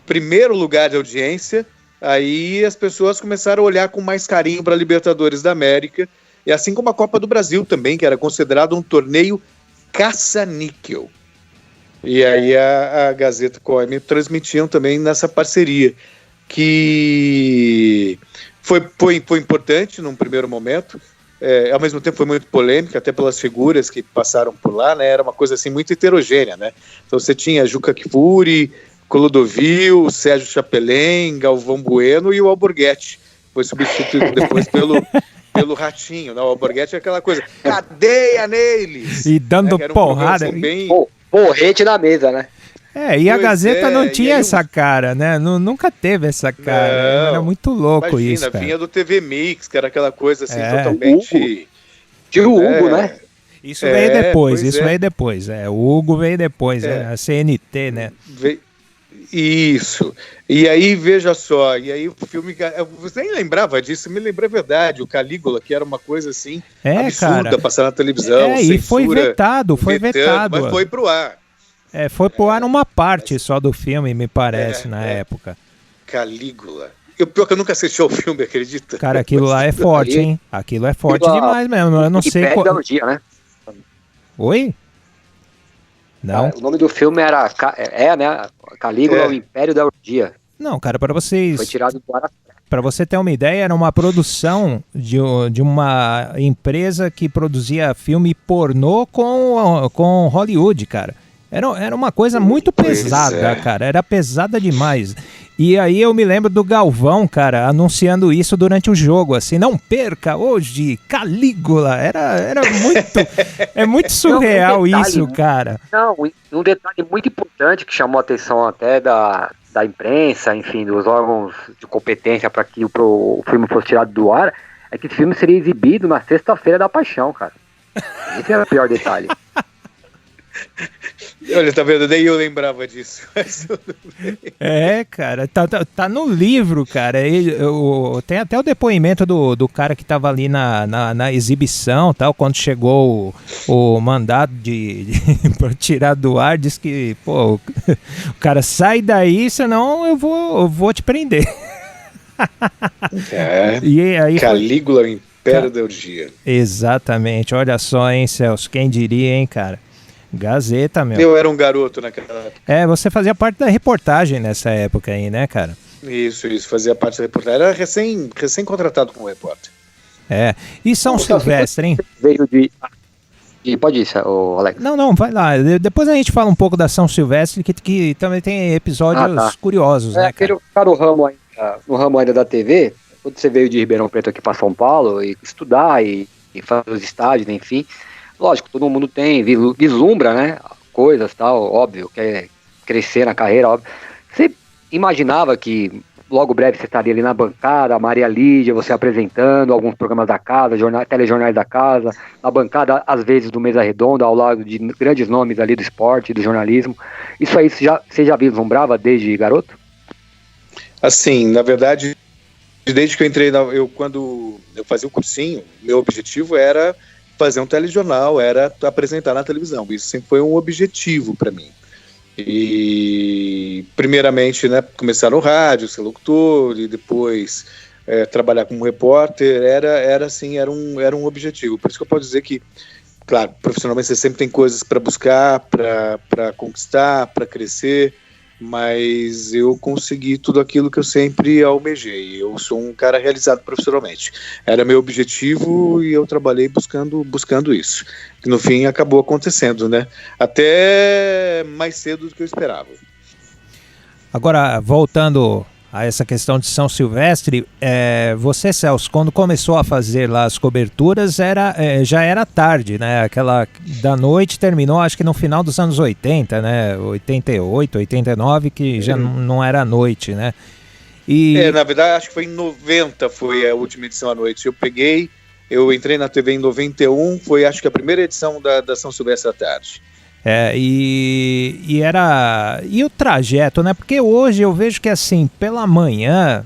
E: primeiro lugar de audiência. Aí as pessoas começaram a olhar com mais carinho para a Libertadores da América, e assim como a Copa do Brasil também, que era considerado um torneio caça-níquel. E aí a Gazeta com a OM transmitiam também nessa parceria, que foi importante num primeiro momento, ao mesmo tempo foi muito polêmica, até pelas figuras que passaram por lá, né? Era uma coisa assim muito heterogênea, né? Então você tinha Juca Kfouri, Clodovil, Sérgio Chapelin, Galvão Bueno e o Alborguete. Foi substituído depois pelo Ratinho, né? O Alborguete é aquela coisa, cadeia neles!
C: E dando porrada.
D: Porrete na mesa, né?
C: E a Gazeta não tinha essa cara, né? Nunca teve essa cara. Não, era muito louco, imagina, isso, cara.
E: Vinha do TV Mix, que era aquela coisa assim, totalmente...
D: Tinha o Hugo, né?
C: Isso veio depois, veio depois. O Hugo veio depois, a CNT, né?
E: Isso. E aí, veja só, e aí o filme... Você nem lembrava disso, me lembrou a verdade, o Calígula, que era uma coisa assim, absurda,
C: cara,
E: passar na televisão,
C: e foi vetado,
E: mas foi pro ar.
C: Foi pro ar uma parte só do filme, me parece, na época.
E: Calígula. Pior que eu nunca assisti ao filme, acredita?
C: Cara, aquilo lá é forte, hein? Aquilo é forte demais mesmo, eu não sei...
D: Império da Orgia, né?
C: Oi? Não.
D: O nome do filme era, né? Calígula, o Império da Orgia.
C: Não, cara, para vocês...
D: Foi tirado do ar.
C: Para você ter uma ideia, era uma produção de uma empresa que produzia filme pornô com Hollywood, cara. Era uma coisa muito pesada, cara. Era pesada demais. E aí eu me lembro do Galvão, cara, anunciando isso durante o jogo, assim, não perca hoje, Calígula. Era muito... É muito surreal, não, um detalhe, isso, cara.
D: Não, um detalhe muito importante que chamou a atenção até da imprensa, enfim, dos órgãos de competência para que o filme fosse tirado do ar, é que esse filme seria exibido na Sexta-feira da Paixão, cara. Esse era o pior detalhe.
E: Olha, tá vendo? Nem eu lembrava disso.
C: Cara, tá no livro, cara. Tem até o depoimento do cara que tava ali na exibição, tal, quando chegou o mandado pra tirar do ar, disse que, pô, o cara sai daí, senão eu vou te prender.
E: E aí Calígula, o Império da Orgia.
C: Exatamente, olha só, hein, Celso, quem diria, hein, cara. Gazeta, meu.
E: Eu era um garoto naquela época.
C: Você fazia parte da reportagem nessa época aí, né, cara?
E: Isso, fazia parte da reportagem. Era recém-contratado como repórter.
C: E São Silvestre, hein?
D: Veio de... Pode ir, Alex.
C: Não, vai lá. Depois a gente fala um pouco da São Silvestre, que também tem episódios curiosos, né, cara?
D: No ramo ainda da TV, quando você veio de Ribeirão Preto aqui para São Paulo, e estudar, e fazer os estágios, enfim... Lógico, todo mundo vislumbra, né, coisas, tal, óbvio, quer crescer na carreira, óbvio. Você imaginava que logo breve você estaria ali na bancada, a Maria Lídia, você apresentando alguns programas da casa, telejornais da casa, na bancada, às vezes, do Mesa Redonda, ao lado de grandes nomes ali do esporte, do jornalismo. Isso aí você já vislumbrava desde garoto?
E: Assim, na verdade, desde que eu entrei, quando eu fazia o cursinho, meu objetivo era fazer um telejornal, era apresentar na televisão. Isso sempre foi um objetivo para mim. E primeiramente, né, começar no rádio, ser locutor, e depois trabalhar como repórter, era um objetivo. Por isso que eu posso dizer que, claro, profissionalmente você sempre tem coisas para buscar, para conquistar, para crescer, mas eu consegui tudo aquilo que eu sempre almejei. Eu sou um cara realizado profissionalmente. Era meu objetivo e eu trabalhei buscando isso. Que no fim acabou acontecendo, né? Até mais cedo do que eu esperava.
C: Agora, voltando a essa questão de São Silvestre, você, Celso, quando começou a fazer lá as coberturas, já era tarde, né? Aquela da noite terminou, acho que no final dos anos 80, né? 88, 89, que já não era noite, né?
E: Na verdade, acho que foi em 90, foi a última edição à noite. Eu entrei na TV em 91, foi acho que a primeira edição da São Silvestre à tarde.
C: E o trajeto, né? Porque hoje eu vejo que assim, pela manhã,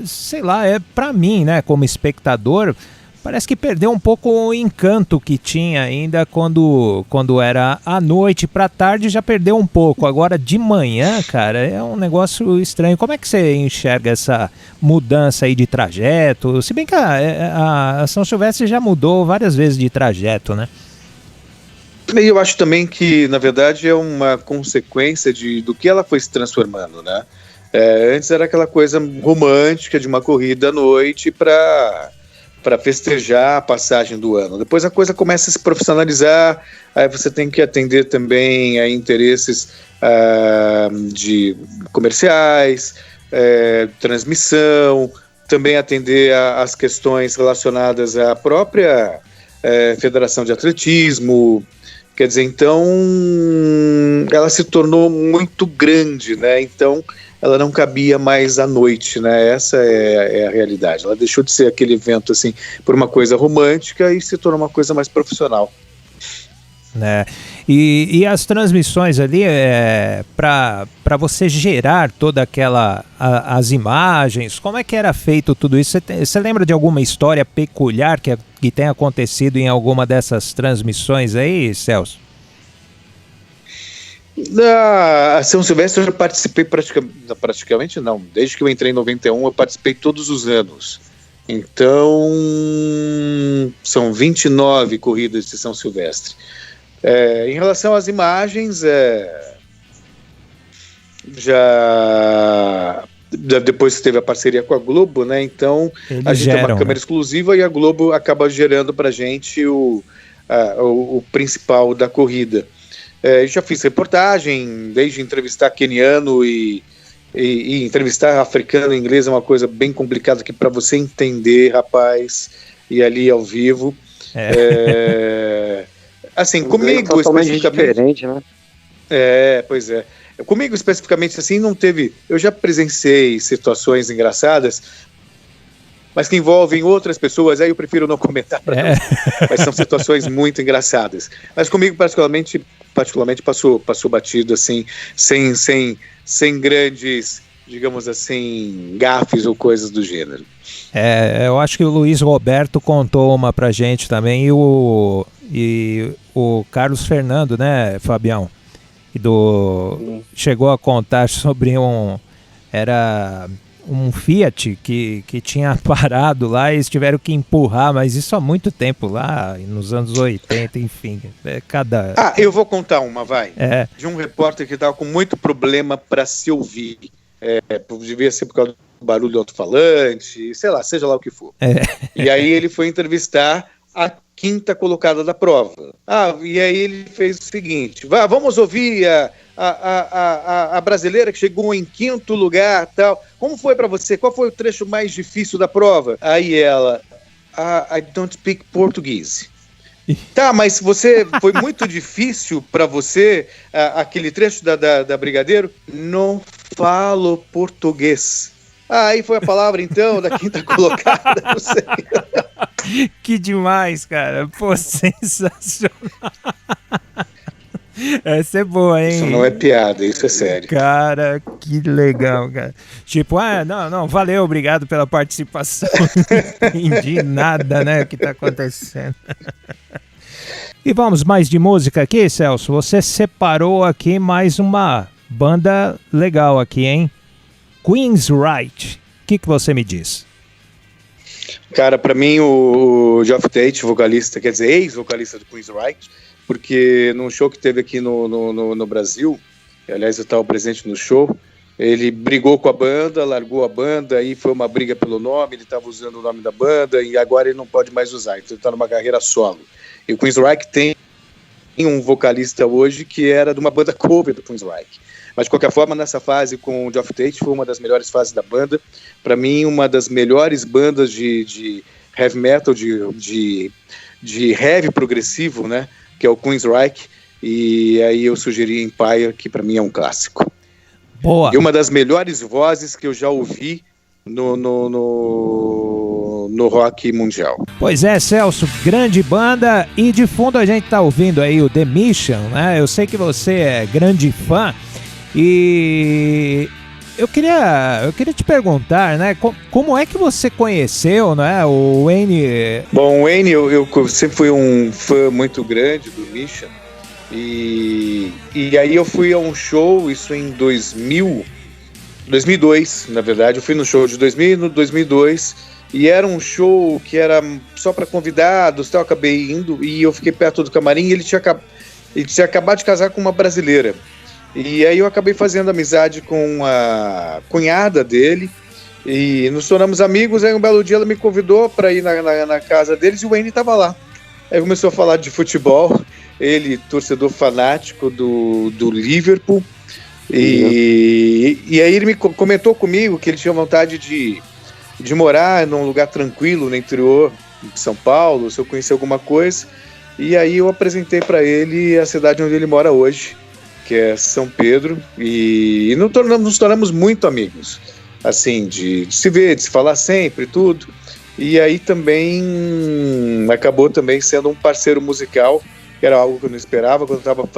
C: sei lá, pra mim, né, como espectador, parece que perdeu um pouco o encanto que tinha ainda quando era à noite pra tarde, já perdeu um pouco. Agora de manhã, cara, é um negócio estranho. Como é que você enxerga essa mudança aí de trajeto? Se bem que a São Silvestre já mudou várias vezes de trajeto, né?
E: E eu acho também que, na verdade, é uma consequência do que ela foi se transformando, né? Antes era aquela coisa romântica de uma corrida à noite para festejar a passagem do ano. Depois a coisa começa a se profissionalizar, aí você tem que atender também a interesses de comerciais, transmissão, também atender às questões relacionadas à própria Federação de Atletismo. Quer dizer, então, ela se tornou muito grande, né? Então, ela não cabia mais à noite, né? Essa é a realidade. Ela deixou de ser aquele evento, assim, por uma coisa romântica e se tornou uma coisa mais profissional.
C: E as transmissões ali, para você gerar toda as imagens, como é que era feito tudo isso? Você lembra de alguma história peculiar que tenha acontecido em alguma dessas transmissões aí, Celso?
E: Da São Silvestre eu já participei praticamente não, desde que eu entrei em 91 eu participei todos os anos. Então são 29 corridas de São Silvestre. Em relação às imagens, já depois que teve a parceria com a Globo, né? Então a gente tem uma câmera exclusiva e a Globo acaba gerando pra gente o principal da corrida. Já fiz reportagem, desde entrevistar queniano e entrevistar africano e inglês é uma coisa bem complicada que para você entender, rapaz, e ali ao vivo. Assim, comigo
D: totalmente diferente, né?
E: Pois é. Comigo especificamente assim não teve. Eu já presenciei situações engraçadas, mas que envolvem outras pessoas, aí eu prefiro não comentar, mas são situações muito engraçadas. Mas comigo particularmente passou batido assim, sem grandes, digamos assim, gafes ou coisas do gênero.
C: Eu acho que o Luiz Roberto contou uma pra gente também, e o Carlos Fernando, né, Fabião? Chegou a contar sobre era um Fiat que tinha parado lá e eles tiveram que empurrar, mas isso há muito tempo lá, nos anos 80, enfim.
E: Eu vou contar uma, de um repórter que estava com muito problema para se ouvir. Devia ser por causa do barulho do alto-falante, sei lá, seja lá o que for. E aí ele foi entrevistar a quinta colocada da prova. E aí ele fez o seguinte: vamos ouvir a brasileira que chegou em quinto lugar, tal. Como foi para você? Qual foi o trecho mais difícil da prova? Aí ela: I don't speak Portuguese. Tá, mas foi muito difícil para você aquele trecho da Brigadeiro? Não falo português. Aí foi a palavra, então, da quinta colocada, não sei.
C: Que demais, cara. Pô, sensacional. Essa é boa, hein?
E: Isso não é piada, isso é sério.
C: Cara, que legal, cara. Tipo, não, valeu, obrigado pela participação. Não entendi nada, né, o que tá acontecendo. E vamos mais de música aqui, Celso. Você separou aqui mais uma banda legal aqui, hein? Queensryche. O que você me diz?
E: Cara, pra mim o Geoff Tate, vocalista, quer dizer, ex-vocalista do Queensryche, porque num show que teve aqui no Brasil, aliás eu estava presente no show, ele brigou com a banda, largou a banda, aí foi uma briga pelo nome, ele estava usando o nome da banda e agora ele não pode mais usar, então ele está numa carreira solo. E o Queensryche tem um vocalista hoje que era de uma banda cover do Queensryche. Mas, de qualquer forma, nessa fase com o Geoff Tate foi uma das melhores fases da banda. Para mim, uma das melhores bandas de heavy metal, de heavy progressivo, né? Que é o Queensryche. E aí eu sugeri Empire, que para mim é um clássico.
C: Boa.
E: E uma das melhores vozes que eu já ouvi no rock mundial.
C: Pois é, Celso, grande banda. E de fundo a gente tá ouvindo aí o The Mission, né? Eu sei que você é grande fã. E eu queria te perguntar, né, como é que você conheceu, né, o Wayne?
E: Bom, o Wayne, eu sempre fui um fã muito grande do Mission, e aí eu fui a um show, isso em 2002, na verdade, eu fui no show de 2002, e era um show que era só para convidados, então eu acabei indo, e eu fiquei perto do camarim, e ele tinha acabado de casar com uma brasileira. E aí eu acabei fazendo amizade com a cunhada dele e nos tornamos amigos. Aí um belo dia ela me convidou para ir na casa deles e o Wayne estava lá. Aí começou a falar de futebol, ele torcedor fanático do Liverpool. E aí ele me comentou comigo que ele tinha vontade de morar num lugar tranquilo no interior de São Paulo, se eu conhecer alguma coisa. E aí eu apresentei para ele a cidade onde ele mora hoje, que é São Pedro, e nos tornamos muito amigos, assim, de se ver, de se falar sempre, tudo. E aí também acabou também sendo um parceiro musical, que era algo que eu não esperava. Quando eu estava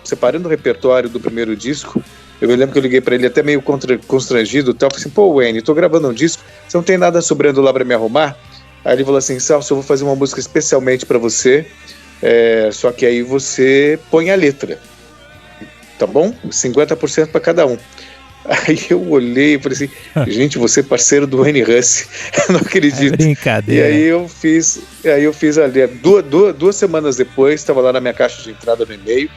E: separando o repertório do primeiro disco, eu me lembro que eu liguei para ele até meio constrangido e tal, falei assim: pô, Wayne, tô gravando um disco, você não tem nada sobrando lá para me arrumar? Aí ele falou assim: Celso, eu vou fazer uma música especialmente para você, só que aí você põe a letra. Tá bom? 50% para cada um. Aí eu olhei e falei assim: gente, você é parceiro do Wayne Hussey. Eu não acredito.
C: É brincadeira.
E: E aí eu fiz ali, duas semanas depois, estava lá na minha caixa de entrada no e-mail,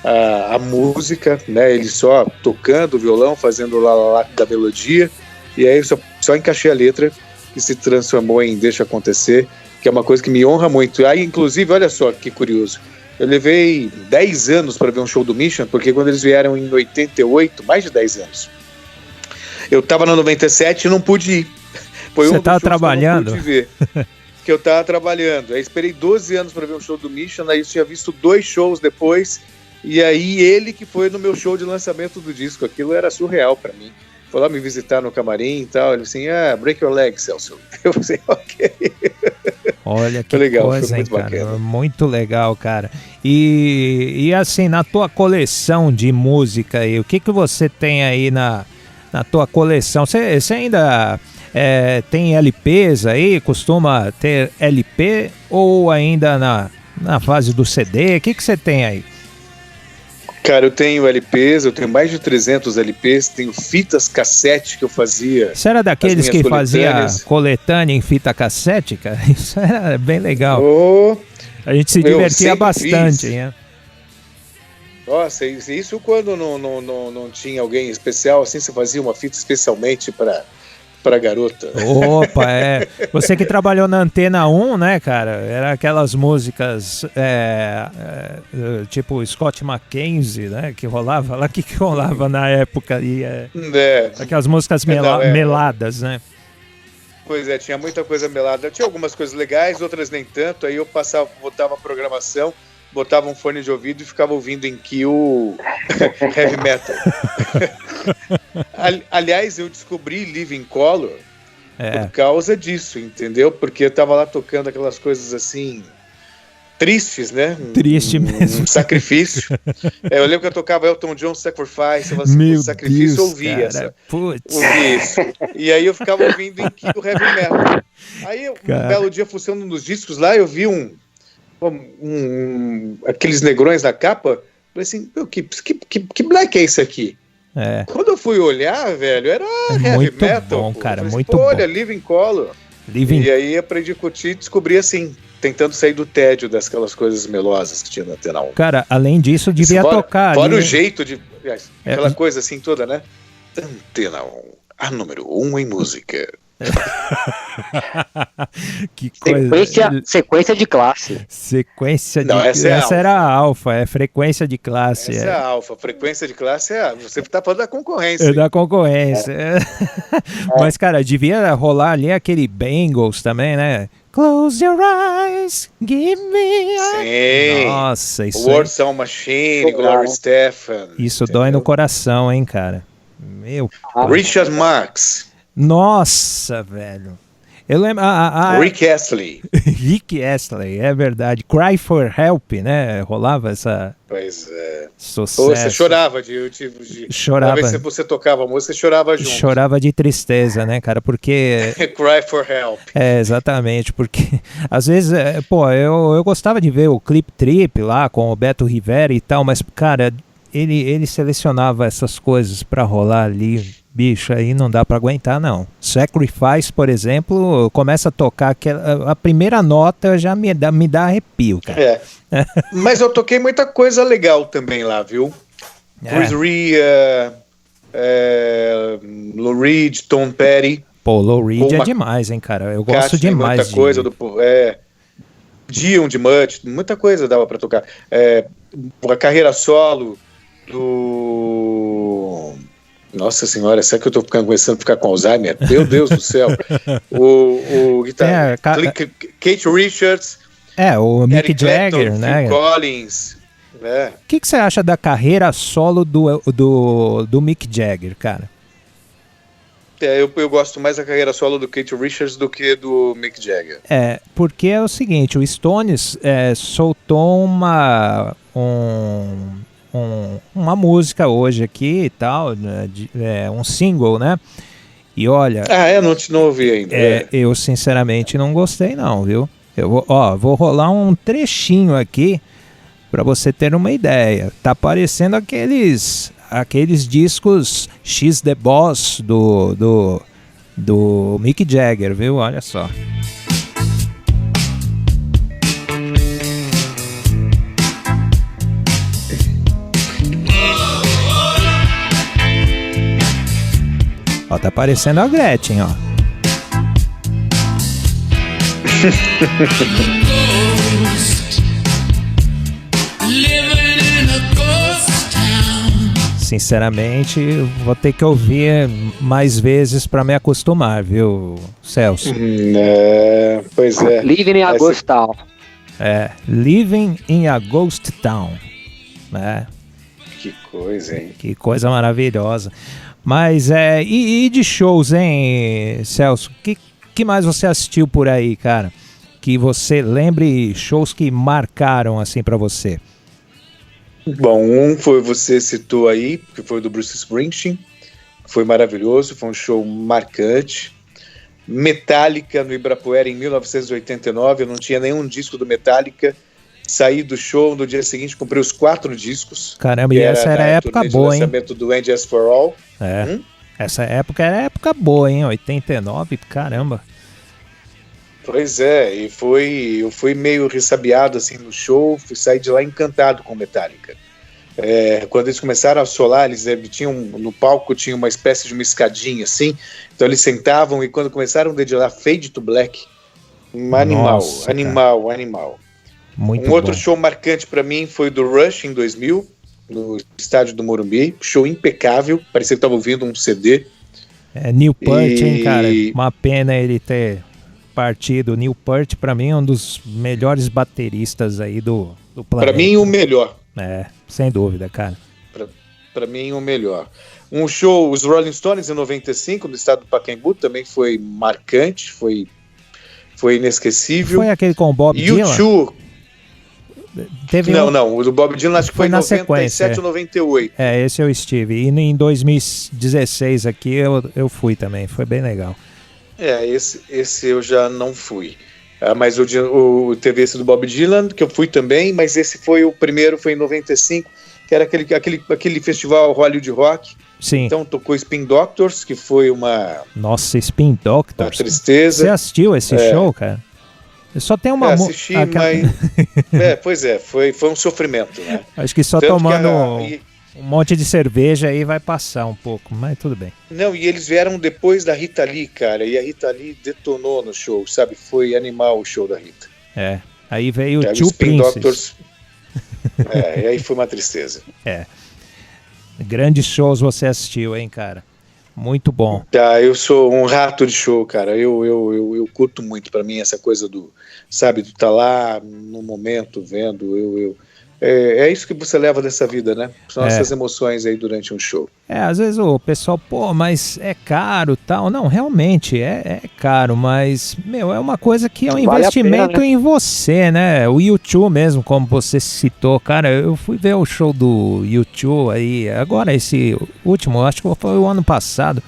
E: a música, né? Ele só tocando o violão, fazendo lá da melodia, e aí eu só encaixei a letra, que se transformou em Deixa Acontecer, que é uma coisa que me honra muito. Aí, inclusive, olha só que curioso, eu levei 10 anos para ver um show do Mission, porque quando eles vieram em 88, mais de 10 anos, eu estava no 97 e não pude ir. Foi
C: Você estava trabalhando?
E: Que eu não pude ver, que eu estava trabalhando. Aí esperei 12 anos para ver um show do Mission, aí eu tinha visto 2 shows depois, E aí ele que foi no meu show de lançamento do disco, aquilo era surreal pra mim. Foi lá me visitar no camarim e tal, ele assim, break your leg, Celso. Eu falei, ok.
C: Olha que
E: foi legal,
C: coisa,
E: foi muito
C: hein, cara?
E: bacana.
C: Muito legal, cara. E assim, na tua coleção de música aí, o que você tem aí na tua coleção? Você ainda tem LPs aí? Costuma ter LP ou ainda na fase do CD? O que você tem aí?
E: Cara, eu tenho LPs, eu tenho mais de 300 LPs, tenho fitas cassete que eu fazia.
C: Você era daqueles que fazia coletânea em fita cassete, cara? Isso era bem legal. A gente se divertia bastante, né?
E: Nossa, isso quando não tinha alguém especial, assim, você fazia uma fita especialmente para garota.
C: Opa, Você que trabalhou na Antena 1, né, cara? Era aquelas músicas tipo Scott McKenzie, né? Que rolava lá. O que rolava na época? Aquelas músicas meladas, né?
E: Pois é, tinha muita coisa melada. Tinha algumas coisas legais, outras nem tanto. Aí eu botava a programação, botava um fone de ouvido e ficava ouvindo em Kill heavy metal. Aliás, eu descobri Living Color por causa disso, entendeu? Porque eu tava lá tocando aquelas coisas assim, tristes, né?
C: Triste mesmo.
E: Um sacrifício. Eu lembro que eu tocava Elton John Sacrifice, eu
C: Meu
E: sacrifício,
C: Deus,
E: eu ouvia
C: cara.
E: ouvi isso. E aí eu ficava ouvindo em Kill heavy metal. Aí um belo dia, funcionando nos discos lá, eu vi aqueles negrões na capa. Falei assim, que black é esse aqui? Quando eu fui olhar, velho, era heavy metal.
C: Bom, cara,
E: falei,
C: muito
E: olha,
C: bom.
E: Living Color. E aí aprendi a curtir e descobri assim, tentando sair do tédio daquelas coisas melosas que tinha na Antena 1.
C: Cara, além disso, devia tocar.
E: Fora o jeito de. Aquela coisa assim toda, né? Antena 1, a número 1 em música.
C: Que coisa.
D: Sequência de classe.
C: Sequência de
E: Não, essa
C: era a alfa, frequência de classe.
E: Essa é a alfa, frequência de classe você tá falando da concorrência.
C: É da concorrência. Mas, cara, devia rolar ali aquele Bengals também, né? Close your eyes, give me a...
E: Sim.
C: Nossa, isso
E: War Sound Machine, Gloria Estefan.
C: Isso entendeu? Dói no coração, hein, cara? Meu.
E: Richard Marx.
C: Nossa, velho. Eu lembro.
E: Rick Astley.
C: Rick Astley, é verdade. Cry for Help, né? Rolava essa.
E: Pois é.
C: Sucesso.
E: Você chorava
C: chorava.
E: Cada vez que você tocava a música, você chorava junto.
C: Chorava de tristeza, né, cara? Porque.
E: Cry for Help.
C: Exatamente. Porque às vezes, eu gostava de ver o Clip Trip lá com o Beto Rivera e tal, mas, cara, ele selecionava essas coisas pra rolar ali. Bicho, aí não dá pra aguentar, não. Sacrifice, por exemplo, começa a tocar, a primeira nota já me dá arrepio, cara.
E: Mas eu toquei muita coisa legal também lá, viu? Chris Rea, Lou Reed, Tom Petty.
C: Pô, Lou Reed é demais, hein, cara? Eu gosto demais
E: muita coisa Dion de Mutt, muita coisa dava pra tocar. A carreira solo do... Nossa senhora, será que eu tô começando a ficar com Alzheimer? Meu Deus do céu. O guitarra, Kate Richards.
C: O Mick
E: Eric
C: Jagger,
E: Clapton,
C: né?
E: Phil Collins.
C: O que você acha da carreira solo do Mick Jagger, cara?
E: Eu gosto mais da carreira solo do Kate Richards do que do Mick Jagger.
C: Porque é o seguinte, o Stones soltou uma música hoje aqui e tal, um single, né? E olha...
E: não ouvi ainda.
C: Eu sinceramente não gostei não, viu? Eu vou rolar um trechinho aqui pra você ter uma ideia. Tá parecendo aqueles discos X The Boss do Mick Jagger, viu? Olha só. Tá parecendo a Gretchen, ó. Sinceramente, vou ter que ouvir mais vezes para me acostumar, viu, Celso?
E: Pois é.
D: Living in a Ghost Town.
C: Living in a Ghost Town. É.
E: Que coisa, hein?
C: Que coisa maravilhosa. Mas e de shows, hein, Celso? Que mais você assistiu por aí, cara? Que você lembre shows que marcaram assim pra você.
E: Bom, você citou aí, que foi o do Bruce Springsteen, foi maravilhoso, foi um show marcante. Metallica no Ibirapuera em 1989, eu não tinha nenhum disco do Metallica. Saí do show, no dia seguinte comprei os 4 discos.
C: Caramba, e essa era a época boa, hein?
E: Lançamento do And Just For All.
C: Essa época era época boa, hein? 89, caramba.
E: Pois é, e eu fui meio ressabiado assim no show, saí de lá encantado com Metallica. Quando eles começaram a solar, eles tinham no palco tinha uma espécie de uma escadinha assim, então eles sentavam e quando começaram a dedilar Fade to Black, animal.
C: Muito
E: outro
C: bom.
E: show marcante para mim foi do Rush em 2000, no estádio do Morumbi, show impecável, parecia que estava ouvindo um CD.
C: Neil Peart, hein, cara? Uma pena ele ter partido. Neil Peart, pra mim, é um dos melhores bateristas aí do planeta.
E: Pra mim, o melhor.
C: Sem dúvida, cara.
E: Pra mim, o melhor. Um show, os Rolling Stones, em 95, no estado do Pacaembu, também foi marcante, foi inesquecível.
C: Foi aquele com o Bob Dylan?
E: U2...
C: Teve
E: não, o do Bob Dylan acho que foi em 97 ou 98.
C: Esse eu estive. E em 2016 aqui eu fui também, foi bem legal.
E: Esse eu já não fui. Mas teve esse do Bob Dylan, que eu fui também, mas esse foi o primeiro, foi em 95, que era aquele festival Hollywood Rock.
C: Sim.
E: Então tocou Spin Doctors, que foi uma...
C: Nossa, Spin Doctors.
E: Uma tristeza.
C: Você assistiu esse show, cara? Só tem uma
E: assisti, mas... pois é, foi um sofrimento, né?
C: Acho que só tomando um monte de cerveja aí vai passar um pouco, mas tudo bem.
E: Não, e eles vieram depois da Rita Lee, cara, e a Rita Lee detonou no show, sabe? Foi animal o show da Rita.
C: Aí veio o Tio Princess.
E: E aí foi uma tristeza.
C: Grandes shows você assistiu, hein, cara? Muito bom.
E: Eu sou um rato de show, cara. Eu curto muito. Pra mim essa coisa do tá lá no momento vendo. É isso que você leva dessa vida, né? São essas emoções aí durante um show.
C: Às vezes o pessoal, mas é caro, tal. Não, realmente é caro, mas é uma coisa que é um investimento pena, né? Em você, né? O U2 mesmo, como você citou, cara, eu fui ver o show do U2 aí, agora esse último, acho que foi o ano passado.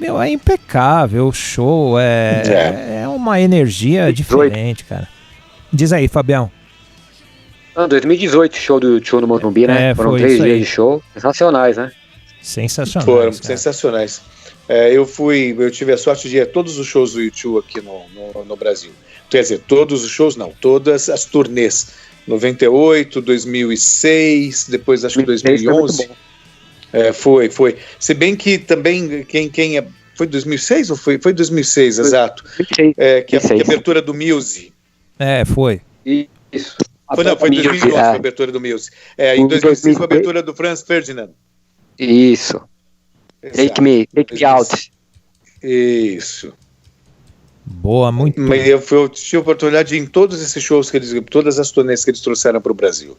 C: É impecável o show, é uma energia diferente, cara. Diz aí, Fabião.
D: 2018, show do U2 no Morumbi, né? Foram 3 dias de show. Sensacionais, né?
C: Sensacionais.
E: Foram sensacionais. Eu tive a sorte de ir a todos os shows do U2 aqui no Brasil. Quer dizer, todos os shows não, todas as turnês. 98, 2006, depois acho que 2011. Foi. Se bem que também, foi 2006 ou foi 2006, exato. Que a abertura do Muse.
C: Foi.
D: Isso.
E: Foi 2011 a abertura do Muse. Em 2006 foi a abertura do Franz Ferdinand.
D: Isso. Take me out.
E: Isso.
C: Boa, muito bom.
E: Eu tive a oportunidade de ir em todos esses shows, todas as turnês que eles trouxeram para o Brasil.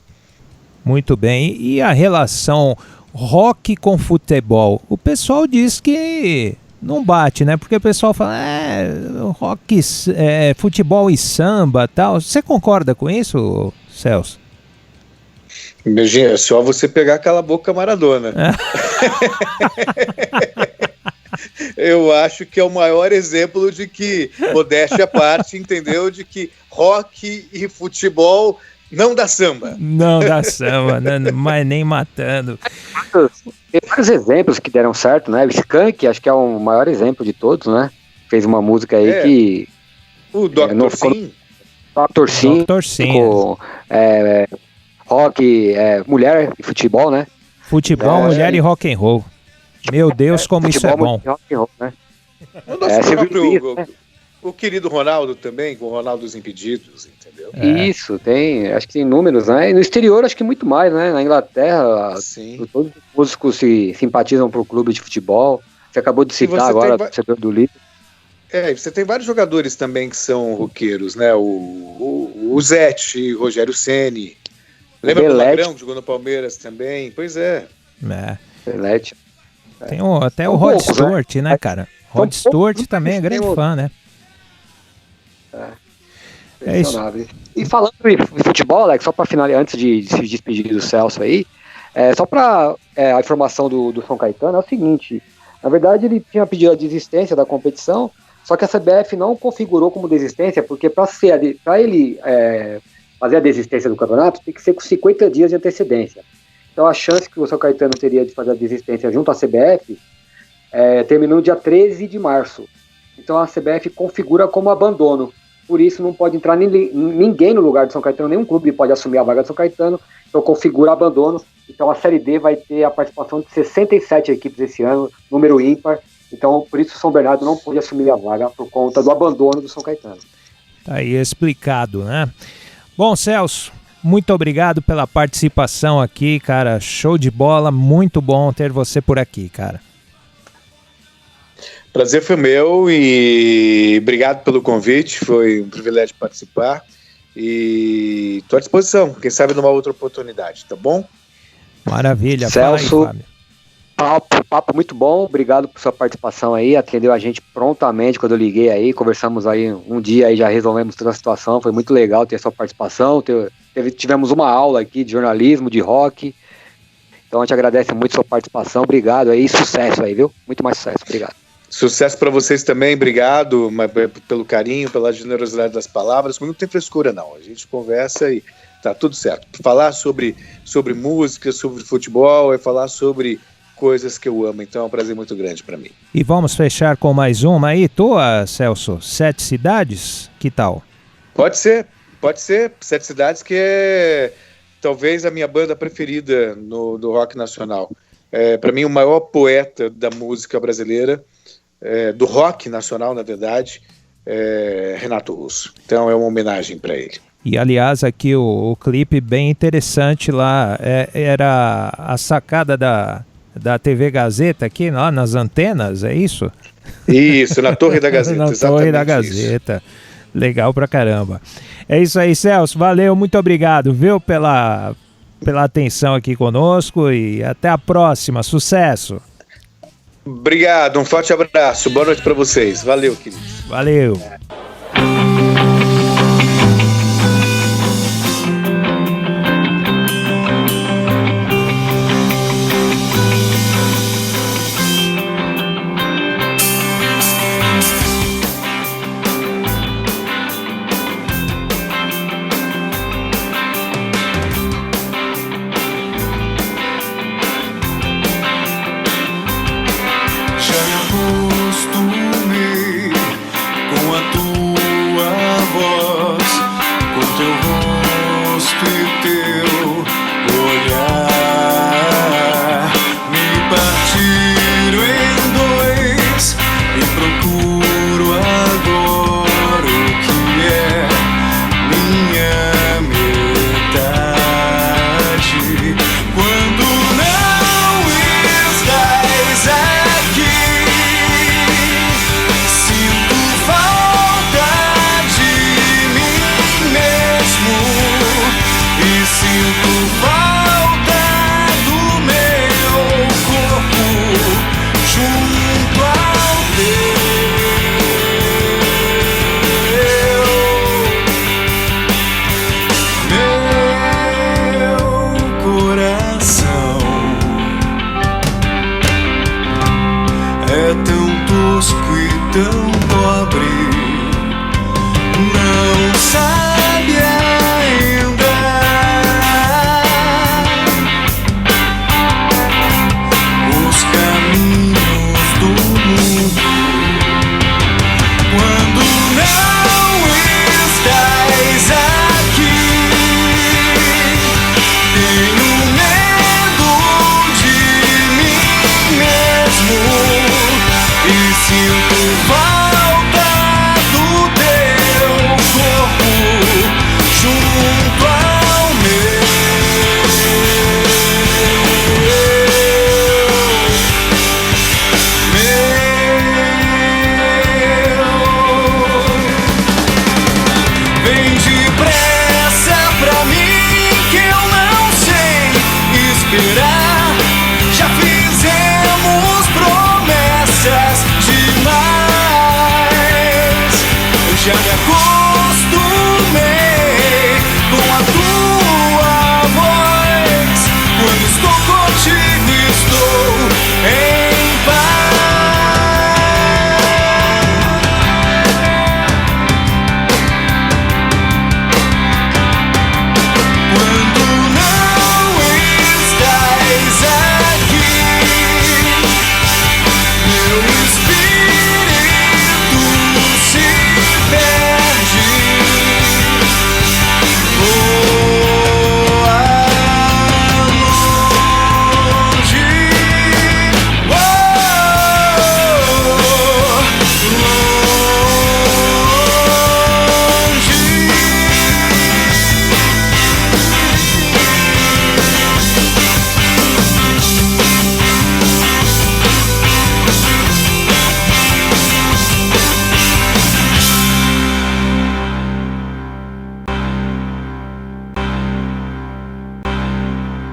C: Muito bem. E a relação rock com futebol? O pessoal diz que não bate, né? Porque o pessoal fala, rock, futebol e samba, tal. Você concorda com isso, Celso?
E: Imagina, é só você pegar aquela boca Maradona. Eu acho que é o maior exemplo de que, modéstia à parte, entendeu? De que rock e futebol não dá samba.
C: Não dá samba, mas nem matando.
D: Tem vários exemplos que deram certo, né? O Skank, acho que é o maior exemplo de todos, né? Fez uma música aí que...
E: O Dr. Sim.
D: Dr. Sim. Ficou, rock, mulher e futebol, né?
C: Futebol, mulher e rock and roll. Meu Deus, como isso é bom.
D: Rock and roll, né?
E: O nosso próprio, o querido Ronaldo também, com o Ronaldo dos Impedidos, entendeu?
D: Isso, acho que tem números, né? E no exterior acho que muito mais, né? Na Inglaterra, todos os músicos se simpatizam pro clube de futebol. Você acabou de citar agora o torcedor do Liverpool.
E: Você tem vários jogadores também que são roqueiros, né? O Zete, Rogério Ceni, Lembra do
D: Belete.
E: Magrão, que jogou no Palmeiras também? Pois é.
D: Belete.
C: Tem até
D: São
C: o Rod
D: poucos,
C: Stewart, né, cara? Rod
D: São
C: Stewart
D: poucos,
C: também é
D: tem
C: grande
D: o-
C: fã, né? É isso.
D: Impressionável. E falando em futebol, Alex, só para finalizar, antes de se despedir do Celso aí, só para a informação do São Caetano, é o seguinte: na verdade, ele tinha pedido a desistência da competição, só que a CBF não configurou como desistência, porque para ele fazer a desistência do campeonato, tem que ser com 50 dias de antecedência. Então, a chance que o São Caetano teria de fazer a desistência junto à CBF terminou no dia 13 de março. Então, a CBF configura como abandono. Por isso, não pode entrar ninguém no lugar do São Caetano, nenhum clube pode assumir a vaga do São Caetano, então configura abandono. Então, a Série D vai ter a participação de 67 equipes esse ano, número ímpar. Então, por isso, o São Bernardo não pôde assumir a vaga por conta do abandono do São Caetano.
C: Tá aí explicado, né? Bom, Celso, muito obrigado pela participação aqui, cara. Show de bola, muito bom ter você por aqui, cara.
E: Prazer foi meu e obrigado pelo convite, foi um privilégio participar e estou à disposição, quem sabe numa outra oportunidade, tá bom?
C: Maravilha,
D: Celso,
C: fala aí, Fábio.
D: Papo muito bom, obrigado por sua participação aí, atendeu a gente prontamente quando eu liguei aí, conversamos aí um dia aí, já resolvemos toda a situação, foi muito legal ter a sua participação, tivemos uma aula aqui de jornalismo, de rock, então a gente agradece muito a sua participação, obrigado aí, sucesso aí, viu? Muito mais sucesso, obrigado.
E: Sucesso para vocês também, obrigado pelo carinho, pela generosidade das palavras. Não tem frescura não, a gente conversa e tá tudo certo. Falar sobre música, sobre futebol, é falar sobre coisas que eu amo, então é um prazer muito grande para mim.
C: E vamos fechar com mais uma aí, tua, Celso, 7 cidades, que tal?
E: Pode ser, 7 cidades que é talvez a minha banda preferida do rock nacional. Para mim o maior poeta da música brasileira, do rock nacional, na verdade, Renato Russo. Então é uma homenagem para ele.
C: E aliás, aqui o clipe bem interessante lá, era a sacada da TV Gazeta aqui, lá nas antenas, é isso?
E: Isso, na Torre da Gazeta,
C: na
E: exatamente.
C: Torre da Gazeta. Isso. Legal pra caramba. É isso aí, Celso, valeu, muito obrigado, viu, pela atenção aqui conosco e até a próxima, sucesso!
E: Obrigado, um forte abraço, boa noite para vocês. Valeu, queridos.
C: Valeu.
F: Com teu rosto e teu